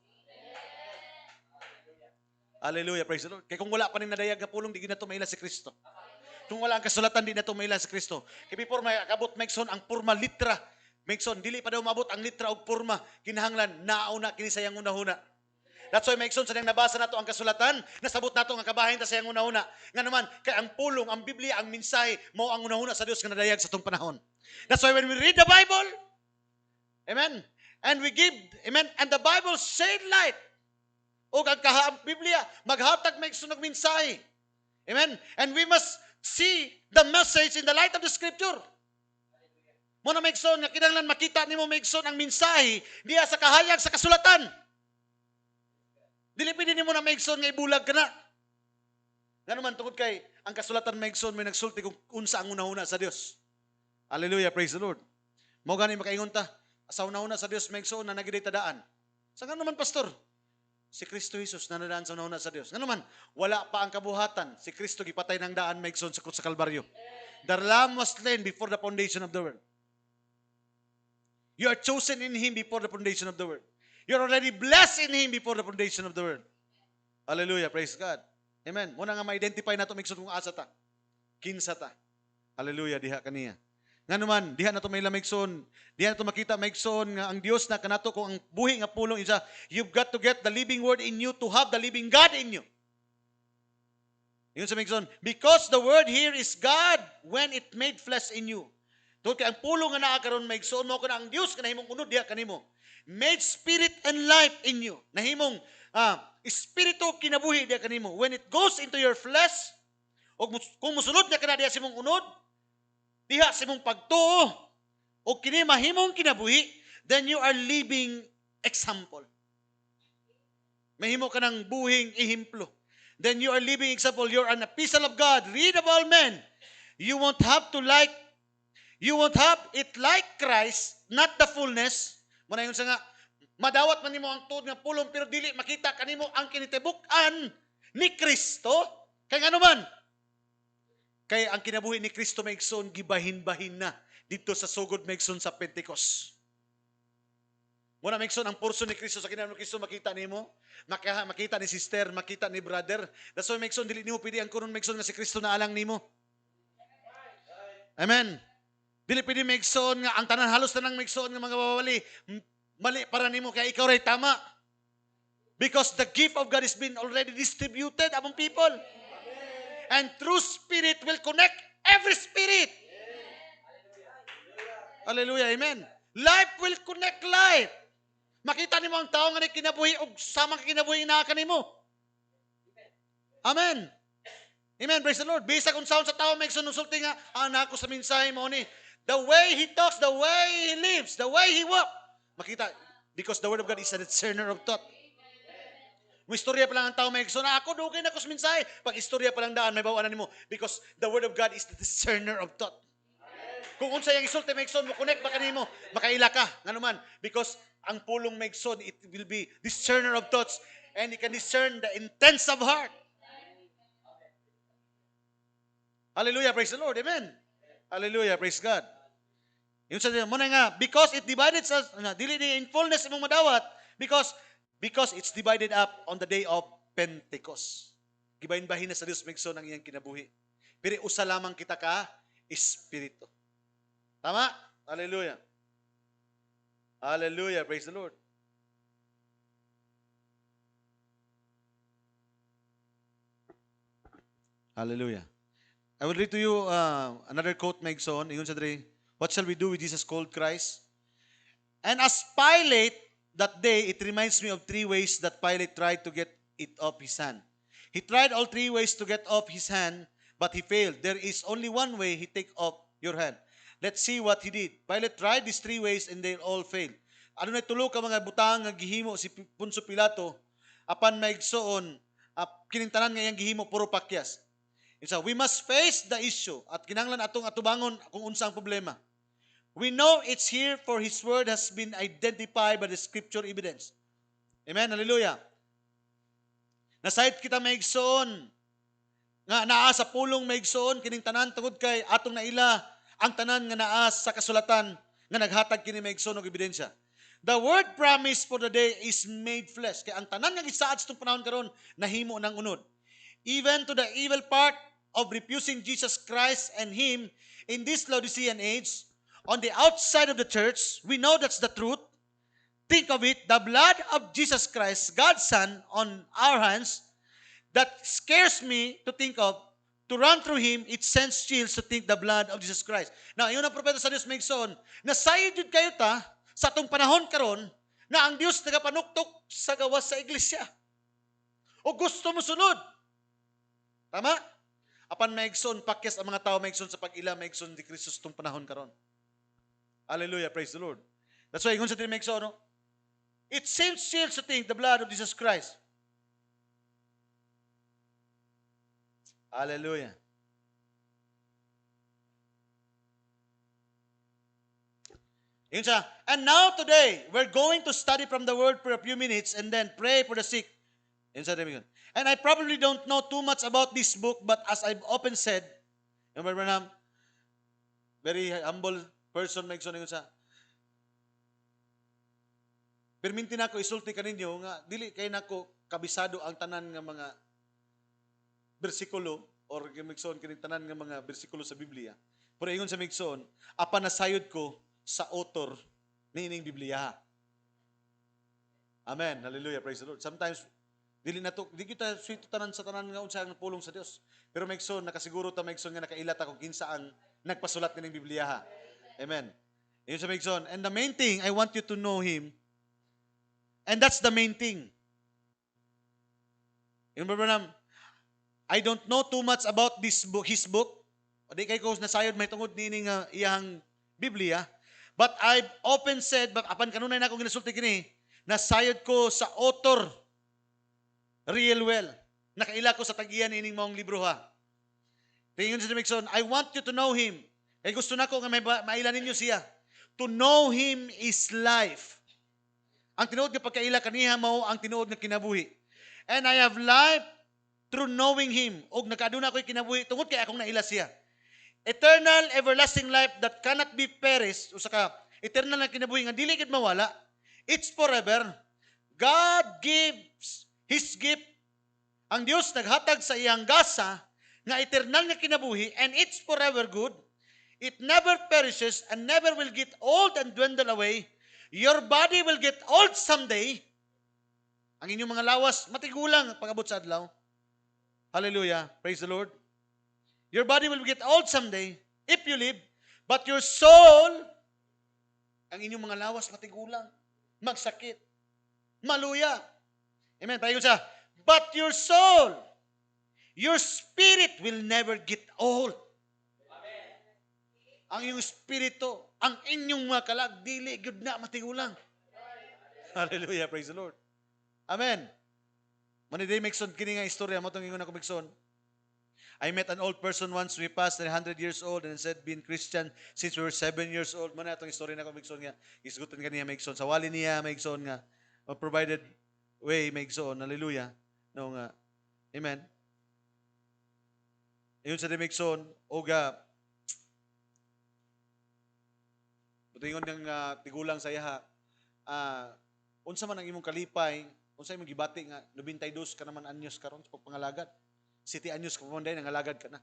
Hallelujah, praise the Lord. Kaya kung wala pa rin nadayag na pulong, di na ito maila si Kristo. Kung wala ang kasulatan, di na ito maila si Kristo. Kaya before may akabot, maikson, ang purma, litra. Maikson, dili pa daw mabot ang litra o purma. Kinahanglan, nauna, kinisayang una-una. That's why maikson, sa nang nabasa nato ang kasulatan, nasabot nato ang kabahin ta sayang una-una. Nga naman, kaya ang pulong, ang Biblia, ang mensahe, mo ang una-una sa Dios nga nadayag sa itong panahon. That's why when we read the Bible, amen, and we give, amen, and the Bible shed light, o ang Biblia, maghatag may sunog mensahe. Amen? And we must see the message in the light of the Scripture. Muna may ikson, nga kinahanglan makita nimo may ikson ang mensahe diya sa kahayag sa kasulatan. Dili pwede nimo na may ikson nga ibulag ka na. Nga naman, tungkol kay, ang kasulatan may ikson, may nagsulti kung unsa ang una-una sa Dios. Hallelujah, praise the Lord. Mao gani makaingon ta, sa una-una sa Dios may ikson na nagiday tadaan. Sa nga naman, pastor? Si Kristo Jesus na nadaan sa una sa Diyos. Nga naman, wala pa ang kabuhatan. Si Kristo gipatay ng daan maigsoon sa krus sa Kalbaryo. The Lamb was slain before the foundation of the world. You are chosen in Him before the foundation of the world. You are already blessed in Him before the foundation of the world. Hallelujah, praise God. Amen. Muna nga ma-identify nato maigsoon kung asa ta. Kinsa ta. Hallelujah, diha kaniya. Nga naman, diha na ito may lamigson. Diha na ito makita maigson nga ang Dios na kanato kung ang buhi nga pulong isa, you've got to get the living word in you to have the living God in you. Yun sa maigson. Because the word here is God when it made flesh in you. Tungkol kay ang pulong nga naa karon maigson mo na ang Dios nga nahimong unod diha kanimo. Made spirit and life in you. Nahimong espiritu kinabuhi diha kanimo. When it goes into your flesh, o kung musunod niya kana diha sa imong unod, diha sa imong pagtuo o kini mahimong kinabuhi, then you are living example. Mahimo ka ng buhing ihimplo. Then you are living example. You're an epistle of God, read of all men. You won't have it like Christ, not the fullness. Muna yun sa nga, madawat man nimo ang tuod nga pulong, pero dili makita kanimo ang kinitibuk-an ni Kristo. Kaya nga naman, kaya ang kinabuhi ni Kristo maigsoon, gibahin-bahin na dito sa sugod maigsoon sa Pentecost. Muna maigsoon ang portion ni Kristo sa kinabuhi ni Kristo makita nimo, makita ni sister, makita ni brother. That's why maigsoon dili nimo pwede ang kunon maigsoon nga si Kristo na alang nimo. Amen. Dili pwede maigsoon nga ang tanan halos tanang maigsoon nga mga bawali mali para nimo kaya ikaw ray tama. Because the gift of God has been already distributed among people. And true spirit will connect every spirit. Hallelujah, amen. Life will connect life. Makita nimo ang tao nga kinabuhi og sama ka kinabuhi na kanimo. Amen. Amen, praise the Lord. Bisa kung saan sa tao may sunulti nga, anak ko sa mensahe mo ni. The way he talks, the way he lives, the way he walks. Makita, because the word of God is a discerner of thought. May istorya pa lang ang tao may na ako, dugay na ko sa mensahe. Pag istorya pa lang daan, may bawaan mo. Because the word of God is the discerner of thought. Kung unsa yung isulti may mo connect ba kanimo, makaila ka. Nga naman, because ang pulong may it will be discerner of thoughts and you can discern the intents of heart. Hallelujah, praise the Lord. Amen. Hallelujah, praise God. Yung sa muna nga, because it divided us, dili in fullness imong madawat, because it's divided up on the day of Pentecost. Gibahin-bahin na sa Diyos maigsoon ang iyang kinabuhi. Pero usa lamang kita ka, Espiritu. Tama? Hallelujah. Hallelujah. Praise the Lord. Hallelujah. I will read to you another quote maigsoon. Ingon sa diri, what shall we do with Jesus called Christ? And as Pilate that day, it reminds me of 3 ways that Pilate tried to get it off his hand. He tried all 3 ways to get off his hand, but he failed. There is only one way he take off your hand. Let's see what he did. Pilate tried these three ways and they all failed. Ano na tulo ka mga butang nga gihimo si Poncio Pilato apan maigsoon kining tanan nga iyang gihimo puro pakyas. So we must face the issue at kinahanglan atong atubangon kung unsa ang problema. We know it's here for His word has been identified by the scripture evidence. Amen, hallelujah. Nasayod kita maigsoon nga naa sa pulong maigsoon kining tanan tungod kay atong naila ang tanan nga naa sa kasulatan nga naghatag kini maigsoon og ebidensya. The word promise for the day is made flesh. Kaya ang tanan nga gisaad sa itong panahon karon nahimo ng unod. Even to the evil part of refusing Jesus Christ and Him in this Laodicean age, on the outside of the church, we know that's the truth. Think of it, the blood of Jesus Christ, God's Son, on our hands, that scares me to think of. To run through Him, it sends chills to think the blood of Jesus Christ. Now, yun ang propeta sa Diyos Maigsoon, nasayod yun kayo ta, sa itong panahon karon na ang Diyos nagapanuktok sa gawas sa iglesia. O gusto mo sunod. Tama? Apan maigsoon, pakyas ang mga tao maigsoon sa pag-ila, maigsoon di Kristus itong panahon karon. Hallelujah, praise the Lord. That's why, kung sa maigsoon, no? It seems chills to think the blood of Jesus Christ. Hallelujah. Yun siya. And now today, we're going to study from the word for a few minutes and then pray for the sick. Yun siya. And I probably don't know too much about this book, but as I've often said, Brother Branham, very humble person, may yun siya. Perminti na ko isulti kaninyo nga dili kay nako kabisado ang tanan nga mga bersikulo or migsoon kining tanan nga mga bersikulo sa Biblia. Pero ingon sa migsoon, apan nasayod ko sa author niining Biblia. Amen. Hallelujah. Praise the Lord. Sometimes dili kita sweet tanan sa tanan nga unsa ang pulong sa Dios. Pero migsoon nakasiguro ta migsoon nga nakailat ako kinsa ang nagpasulat nining Biblia. Amen. Ingon sa migsoon, and the main thing I want you to know Him. And that's the main thing. Yung Branham, I don't know too much about this book, his book. O di kay ko nasayod may tungod nining iyang Biblia. But I've often said, apan kanunay na akong ginasulti kini, nasayod ko sa author real well. Nakaila ko sa tag-iya nining maong libro ha. Tingin sa Mixon, I want you to know Him. Kaya gusto na ko nga maila ninyo siya. To know Him is life. Ang tinuod nga pagkaila kaniha mao ang tinuod nga kinabuhi. And I have life through knowing Him. Og nakaaduna ko'y kinabuhi tungod kay akong naila siya. Eternal, everlasting life that cannot be perished. Usa ka, eternal na kinabuhi nga dili gid mawala. It's forever. God gives His gift. Ang Dios naghatag sa iyang gasa nga eternal nga kinabuhi and it's forever good. It never perishes and never will get old and dwindle away. Your body will get old someday. Ang inyong mga lawas, matigulang pag-abot sa adlaw. Hallelujah. Praise the Lord. Your body will get old someday if you live. But your soul, ang inyong mga lawas, matigulang, magsakit, maluya. Amen. Tayo siya. But your soul, your spirit will never get old. Ang iyong spirito, ang inyong mga kalag, dili, good na, matigulang. Hallelujah, praise the Lord. Amen. Maniday Mixon, kini nga istorya mo, itong ingon ako Mixon. I met an old person once, we passed 100 years old and said, being Christian since we were 7 years old. Mana itong istorya na ako Mixon nga, isgutan ka niya Mixon. Sa wali niya Mixon nga, provided way Mixon, hallelujah. No nga, amen. Iyon sa Mixon, oga, Butingon ng tigulang sa iha, unsa man ang imong kalipay, unsa imong gibati nga 92 ka naman anyos karon sa pagpangalagad. 7 anyos ka pamanday nangalagad ka na.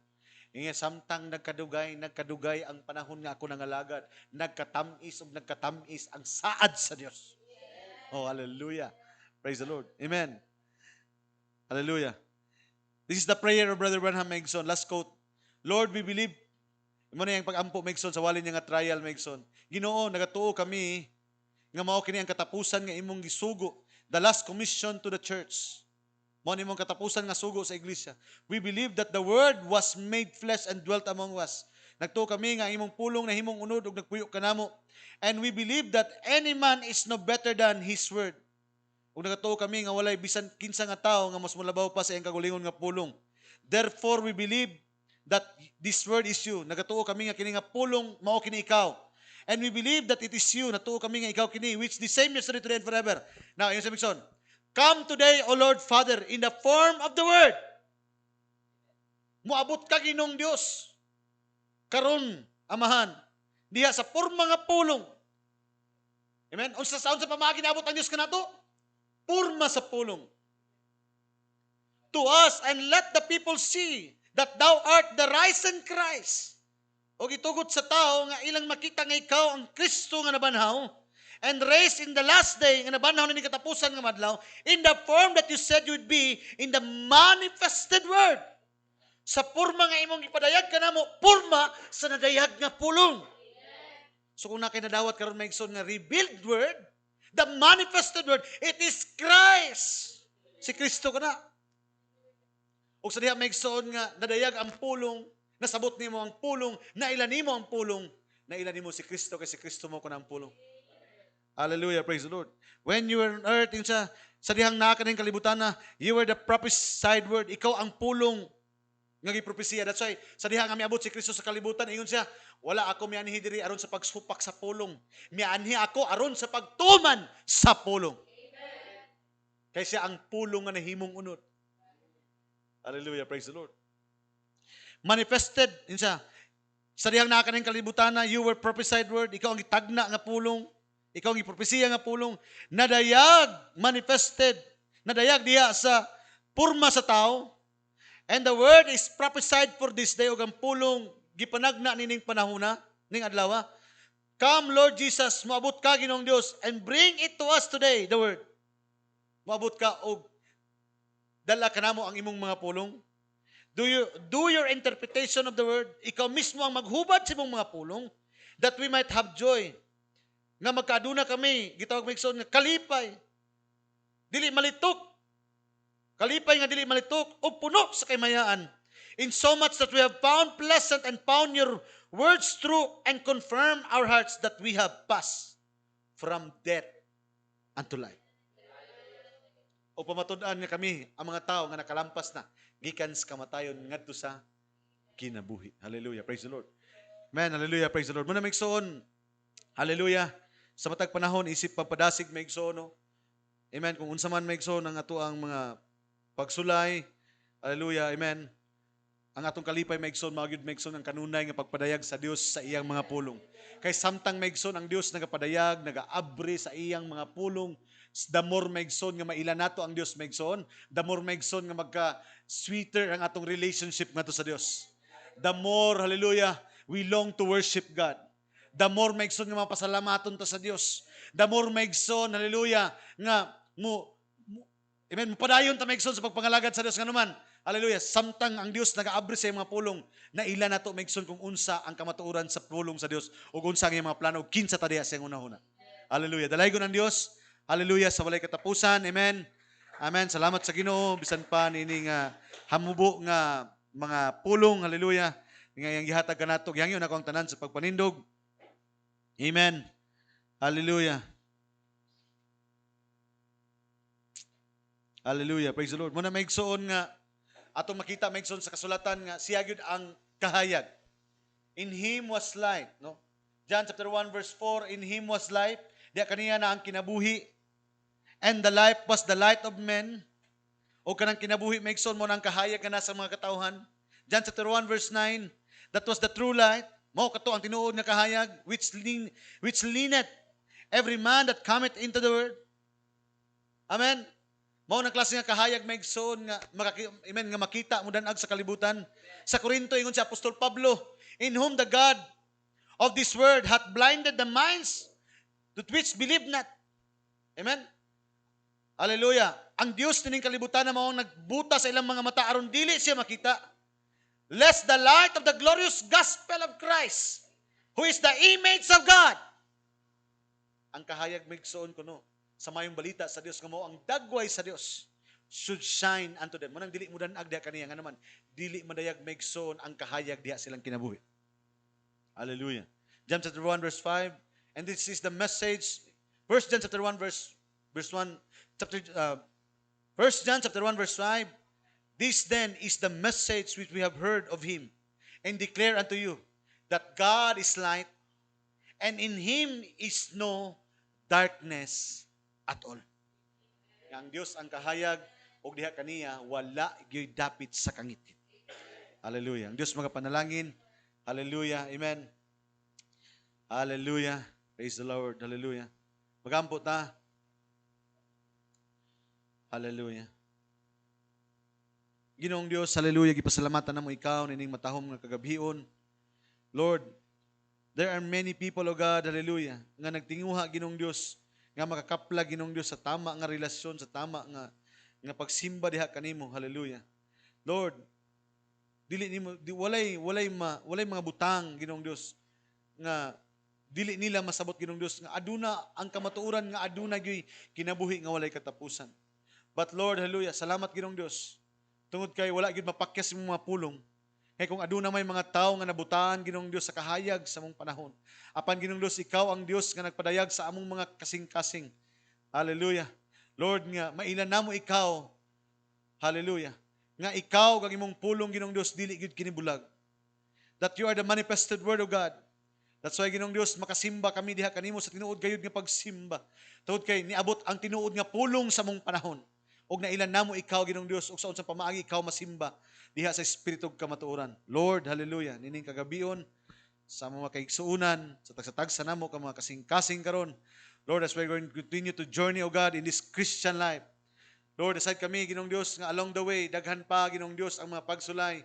Ingon samtang nagkadugay ang panahon nga ako nangalagad, nagkatamis ang saad sa Dios. Oh, hallelujah. Praise the Lord. Amen. Hallelujah. This is the prayer of Brother Branham Megson. Last quote. Lord, we believe. Imo na yung pag-ampo Megson sa walin niya nga trial Megson. Ginoo, nagatuo kami nga mao kini ang katapusan nga imong gisugo, the last commission to the church. Mao ni mong katapusan nga sugo sa iglesia. We believe that the Word was made flesh and dwelt among us. Nagtuo kami nga imong pulong na himong unod ug nagpuyo kanamo. And we believe that any man is no better than his word. Ug nagatuo kami nga walay bisan kinsa nga tawo nga mas mulabaw pa sa iyang kagulingon nga pulong. Therefore we believe that this word is you. Nagatuo kami nga kini nga pulong mao kini ikaw. And we believe that it is you. Natuo kami nga ikaw kini which the same yesterday, today, and forever. Now, yung sabi son, come today, O Lord Father, in the form of the word. Muabot ka Ginoong Dios. Karon, Amahan, diha sa porma nga pulong. Amen? Unsa sa pamagi naabot ang Dios kanato? Porma sa pulong. To us, and let the people see that thou art the risen Christ. O gitugot sa tao nga ilang makita nga ikaw ang Kristo nga nabanhaw and raised in the last day nga nabanhaw ni katapusan nga madlaw in the form that you said you would be in the manifested word. Sa porma nga imong ipadayag kanamo, porma sa nadayag nga pulong. So kung nakinadawat karon maigsoon nga revealed word, the manifested word, it is Christ. Si Kristo kana. O sa diha maigsoon nga nadayag ang pulong, nasabot nimo ang pulong, naila nimo ang pulong, naila nimo si Kristo kay si Kristo mo kana ang pulong. Hallelujah, praise the Lord. When you were on earth, sa dihang naa kaning kalibutan na, you were the prophesied word, ikaw ang pulong nga gipropesiya. That's why sa dihang nga miabot si Kristo sa kalibutan, ingon siya, wala ako mianhi diri aron sa pagsupak sa pulong. Mianhi ako aron sa pagtuman sa pulong. Kay siya ang pulong nga nahimong unod. Hallelujah, praise the Lord. Manifested, insa, sa dihang naa kaning kalibutan na, you were prophesied word, ikaw ang gitagna nga pulong, ikaw ang gipropesiya nga pulong, nadayag, manifested, nadayag diha sa purma sa tao. And the word is prophesied for this day, ug ang pulong gipanagna nining panahona, ning adlaw. Come, Lord Jesus, moabot ka Ginoong Dios and bring it to us today, the word. Moabot ka og dala kanamo ang imong mga pulong. Do your interpretation of the word. Ikaw mismo ang maghubad sa imong mga pulong that we might have joy. Nga magkaaduna kami, gitawag maigsoon nga kalipay. Dili malitok. Kalipay nga dili malitok o puno sa kamayaan. In so much that we have found pleasant and found your words true and confirm our hearts that we have passed from death unto life. O pamatud-an nga kami, ang mga tao nga nakalampas na, gikan sa kamatayon ngadto sa kinabuhi. Hallelujah, praise the Lord. Amen, hallelujah, praise the Lord. Muna maigsoon, hallelujah, sa matag panahon, isip pagpadasig maigsoon, no? Amen, kung unsa man maigsoon ang ato ang mga pagsulay, hallelujah, amen. Ang atong kalipay maigsoon, magyud maigsoon ang kanunay nga pagpadayag sa Dios sa iyang mga pulong. Kay samtang maigsoon ang Dios nagapadayag, nagaabri sa iyang mga pulong, the more maigsoon nga maila nato ang Dios maigsoon, the more maigsoon nga magka-sweeter ang atong relationship ngadto sa Dios. The more, hallelujah, we long to worship God. The more maigsoon nga mapasalamaton ta sa Dios. The more maigsoon, hallelujah, nga amen, mupadayon ta maigsoon sa pagpangalagad sa Dios nga naman. Hallelujah. Samtang ang Dios nagaabri sa mga pulong, na ila nato maigsoon kung unsa ang kamatuoran sa pulong sa Dios o kung unsa ang mga plano kinsa ta diha sa una-una. Hallelujah. Dalaygon ang Dios. Hallelujah sa walay katapusan. Amen. Amen. Salamat sa Ginoo bisan pa nining hamubo nga mga pulong. Hallelujah. Nga yang gihatag kanato, gihangyo na ko ang tanan sa pagpanindog. Amen. Hallelujah. Hallelujah. Praise the Lord. Muna maigsoon nga atong makita maigsoon sa kasulatan nga siya gyud ang kahayag. In him was life, no? John chapter 1 verse 4, in him was life, diya kaniya na ang kinabuhi, and the life was the light of men. O kanang kinabuhi maigsoon mo nang kahayag nga nasa mga katawhan. John chapter 1 verse 9, that was the true light. Mao kato ang tinuod nga kahayag which leaneth every man that cometh into the world. Amen. Mao nang klase nga kahayag maigsoon nga amen nga makita mo danag sa kalibutan. Sa Korinto ingon si Apostol Pablo, in whom the God of this world hath blinded the minds to which believe not. Amen. Hallelujah. Ang Dios tining kalibutan na mao nagbuta sa ilang mga mata aron dili siya makita. Lest the light of the glorious gospel of Christ, who is the image of God. Ang kahayag maigsoon kuno sa mayong balita sa Dios nga mao ang dagway sa Dios should shine unto them. Manang dili mo danag diha kaniya nga naman dili madayag maigsoon ang kahayag diha silang kinabuhi. Hallelujah. John chapter 1 verse 5, and this is the message. 1 John chapter 1 verse 1 chapter 1 John chapter 1 verse 5. This then is the message which we have heard of him and declare unto you, that God is light, and in him is no darkness at all. Ang Dios ang kahayag ug diha kaniya wala gyud dapit sa kangit. Hallelujah. Ang Dios magapanalangin. Hallelujah. Amen. Hallelujah. Praise the Lord. Hallelujah. Magampo ta. Hallelujah. Ginoong Dios, hallelujah, gipasalamatan namo ikaw nining matahom nga kagabhion. Lord, there are many people, O God, hallelujah, nga nagtinguha Ginoong Dios, nga makakapla Ginoong Dios sa tama nga relasyon, sa tama nga pagsimba diha kanimo, hallelujah. Lord, dili nimo walay mga butang Ginoong Dios nga dili nila masabot Ginoong Dios nga aduna ang kamatuoran nga aduna gyud kinabuhi nga walay katapusan. But Lord, hallelujah, salamat Ginoong Dios. Tungod kay wala gyud mapakyas imong mga pulong. Kay kung aduna may mga tawo nga nabutaan Ginoong Dios sa kahayag sa among panahon. Apan Ginoong Dios, ikaw ang Dios nga nagpadayag sa among mga kasing-kasing. Hallelujah. Lord, nga mailan namo ikaw. Hallelujah. Nga ikaw kag imong pulong Ginoong Dios dili gyud kinibulag. That you are the manifested word of God. That's why Ginoong Dios makasimba kami diha kanimo sa tinuod gayud nga pagsimba. Tungod kay niabot ang tinuod nga pulong sa among panahon. Og nailan namo ikaw Ginoong Dios ug sa unsang pamaagi ikaw masimba diha sa espiritu ug kamatuoran. Lord, hallelujah, nining kagabion sa mga kaigsuunan, sa tagsa-tagsa namo ka mga kasing-kasing karon. Lord, as we're going to continue to journey, O God, in this Christian life. Lord, aside kami Ginoong Dios nga along the way daghan pa Ginoong Dios ang mga pagsulay.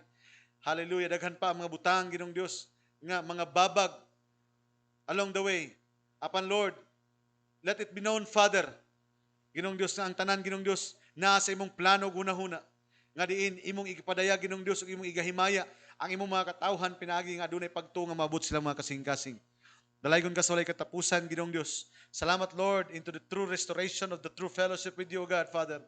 Hallelujah, daghan pa ang mga butang Ginoong Dios nga mga babag along the way. Apan Lord, let it be known, Father, Ginoong Dios, nga ang tanan Ginoong Dios na sa imong plano gunahuna. Nga diin imong igipadayag Ginoong Dios ug imong igahimaya ang imong mga katawhan pinaagi nga adunay pagtuo nga maabot sila mga kasing-kasing. Dalaygon ka sa walay katapusan Ginoong Dios. Salamat Lord into the true restoration of the true fellowship with you, O God, Father.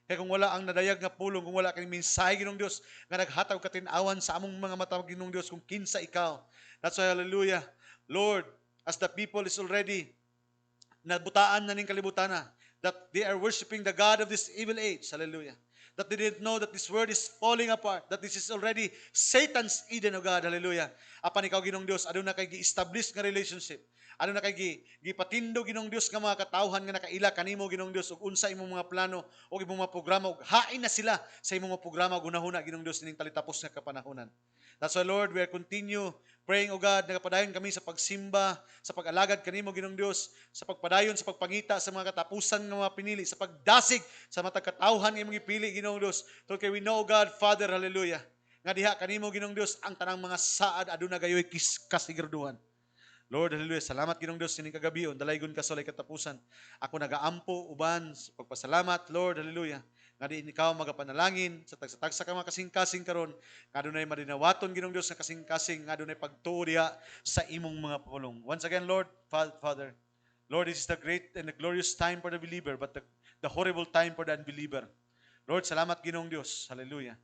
Kaya kung wala ang nadayag nga pulong, kung wala kang mensahe Ginoong Dios nga naghatag katin-awan sa among mga mata Ginoong Dios kung kinsa ikaw. That's why hallelujah. Lord, as the people is already nabutaan na ning kalibutana, that they are worshiping the God of this evil age. Hallelujah. That they didn't know that this world is falling apart. That this is already Satan's Eden, O God. Hallelujah. Apan ikaw Ginoong Dios, aduna kay gi-establish nga relationship. Aduna kay gipatindo Ginoong Dios nga mga katawhan nga nakaila kanimo Ginoong Dios ug unsa imong mga plano ug imong mga programa ug hain na sila sa imong mga programa gunahuna Ginoong Dios ning talitapos nga kapanahonan. That's why Lord, we are continue praying, O God, nagapadayon kami sa pagsimba, sa pag-alagad kanimo Ginoong Dios, sa pagpadayon, sa pagpangita sa mga katapusan nga mga pinili, sa pagdasig sa matag katawhan nga imong ipili Ginoong Dios. Kay we know, God, Father, hallelujah, nga diha kanimo Ginoong Dios ang tanang mga saad aduna gayoy kasiguraduhan. Lord, hallelujah, salamat Ginoong Dios sining kagabion, dalaygon ka sa walay katapusan. Ako nagaampo uban sa pagpasalamat, Lord, hallelujah. Nga diin ikaw magapanalangin sa tagsa-tagsa ka mga kasing-kasing karon, nga dunay madinawaton Ginoong Dios nga kasing-kasing, nga dunay pagtuo diha sa imong mga pulong. Once again, Lord, Father, Lord, this is the great and the glorious time for the believer, but the horrible time for the unbeliever. Lord, salamat Ginoong Dios. Hallelujah.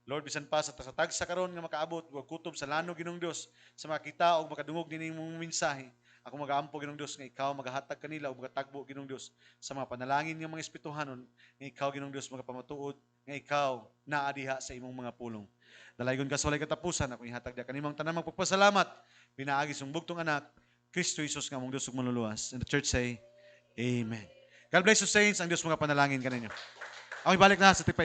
Lord, bisan pa sa tagsa karon nga makaabot ug kutob sa lano Ginoong Dios sa makita og makadungog nining mong mensahe. Ako magaampo Ginoong Dios nga ikaw magahatag kanila ug magatagbo Ginoong Dios sa mga panalangin nga mga espirituhanon nga ikaw Ginoong Dios magapamatuod nga ikaw naa diha sa imong mga pulong. Dalaygon ka sa walay katapusan, ako ihatag diha kanimong tanan magpagpasalamat pinaagi sa bugtong anak Kristo Jesus nga among Dios ug manluluwas. And the church say, Amen. God bless you, saints. Ang Dios mga panalangin kaninyo. Ako ibalik na sa tipa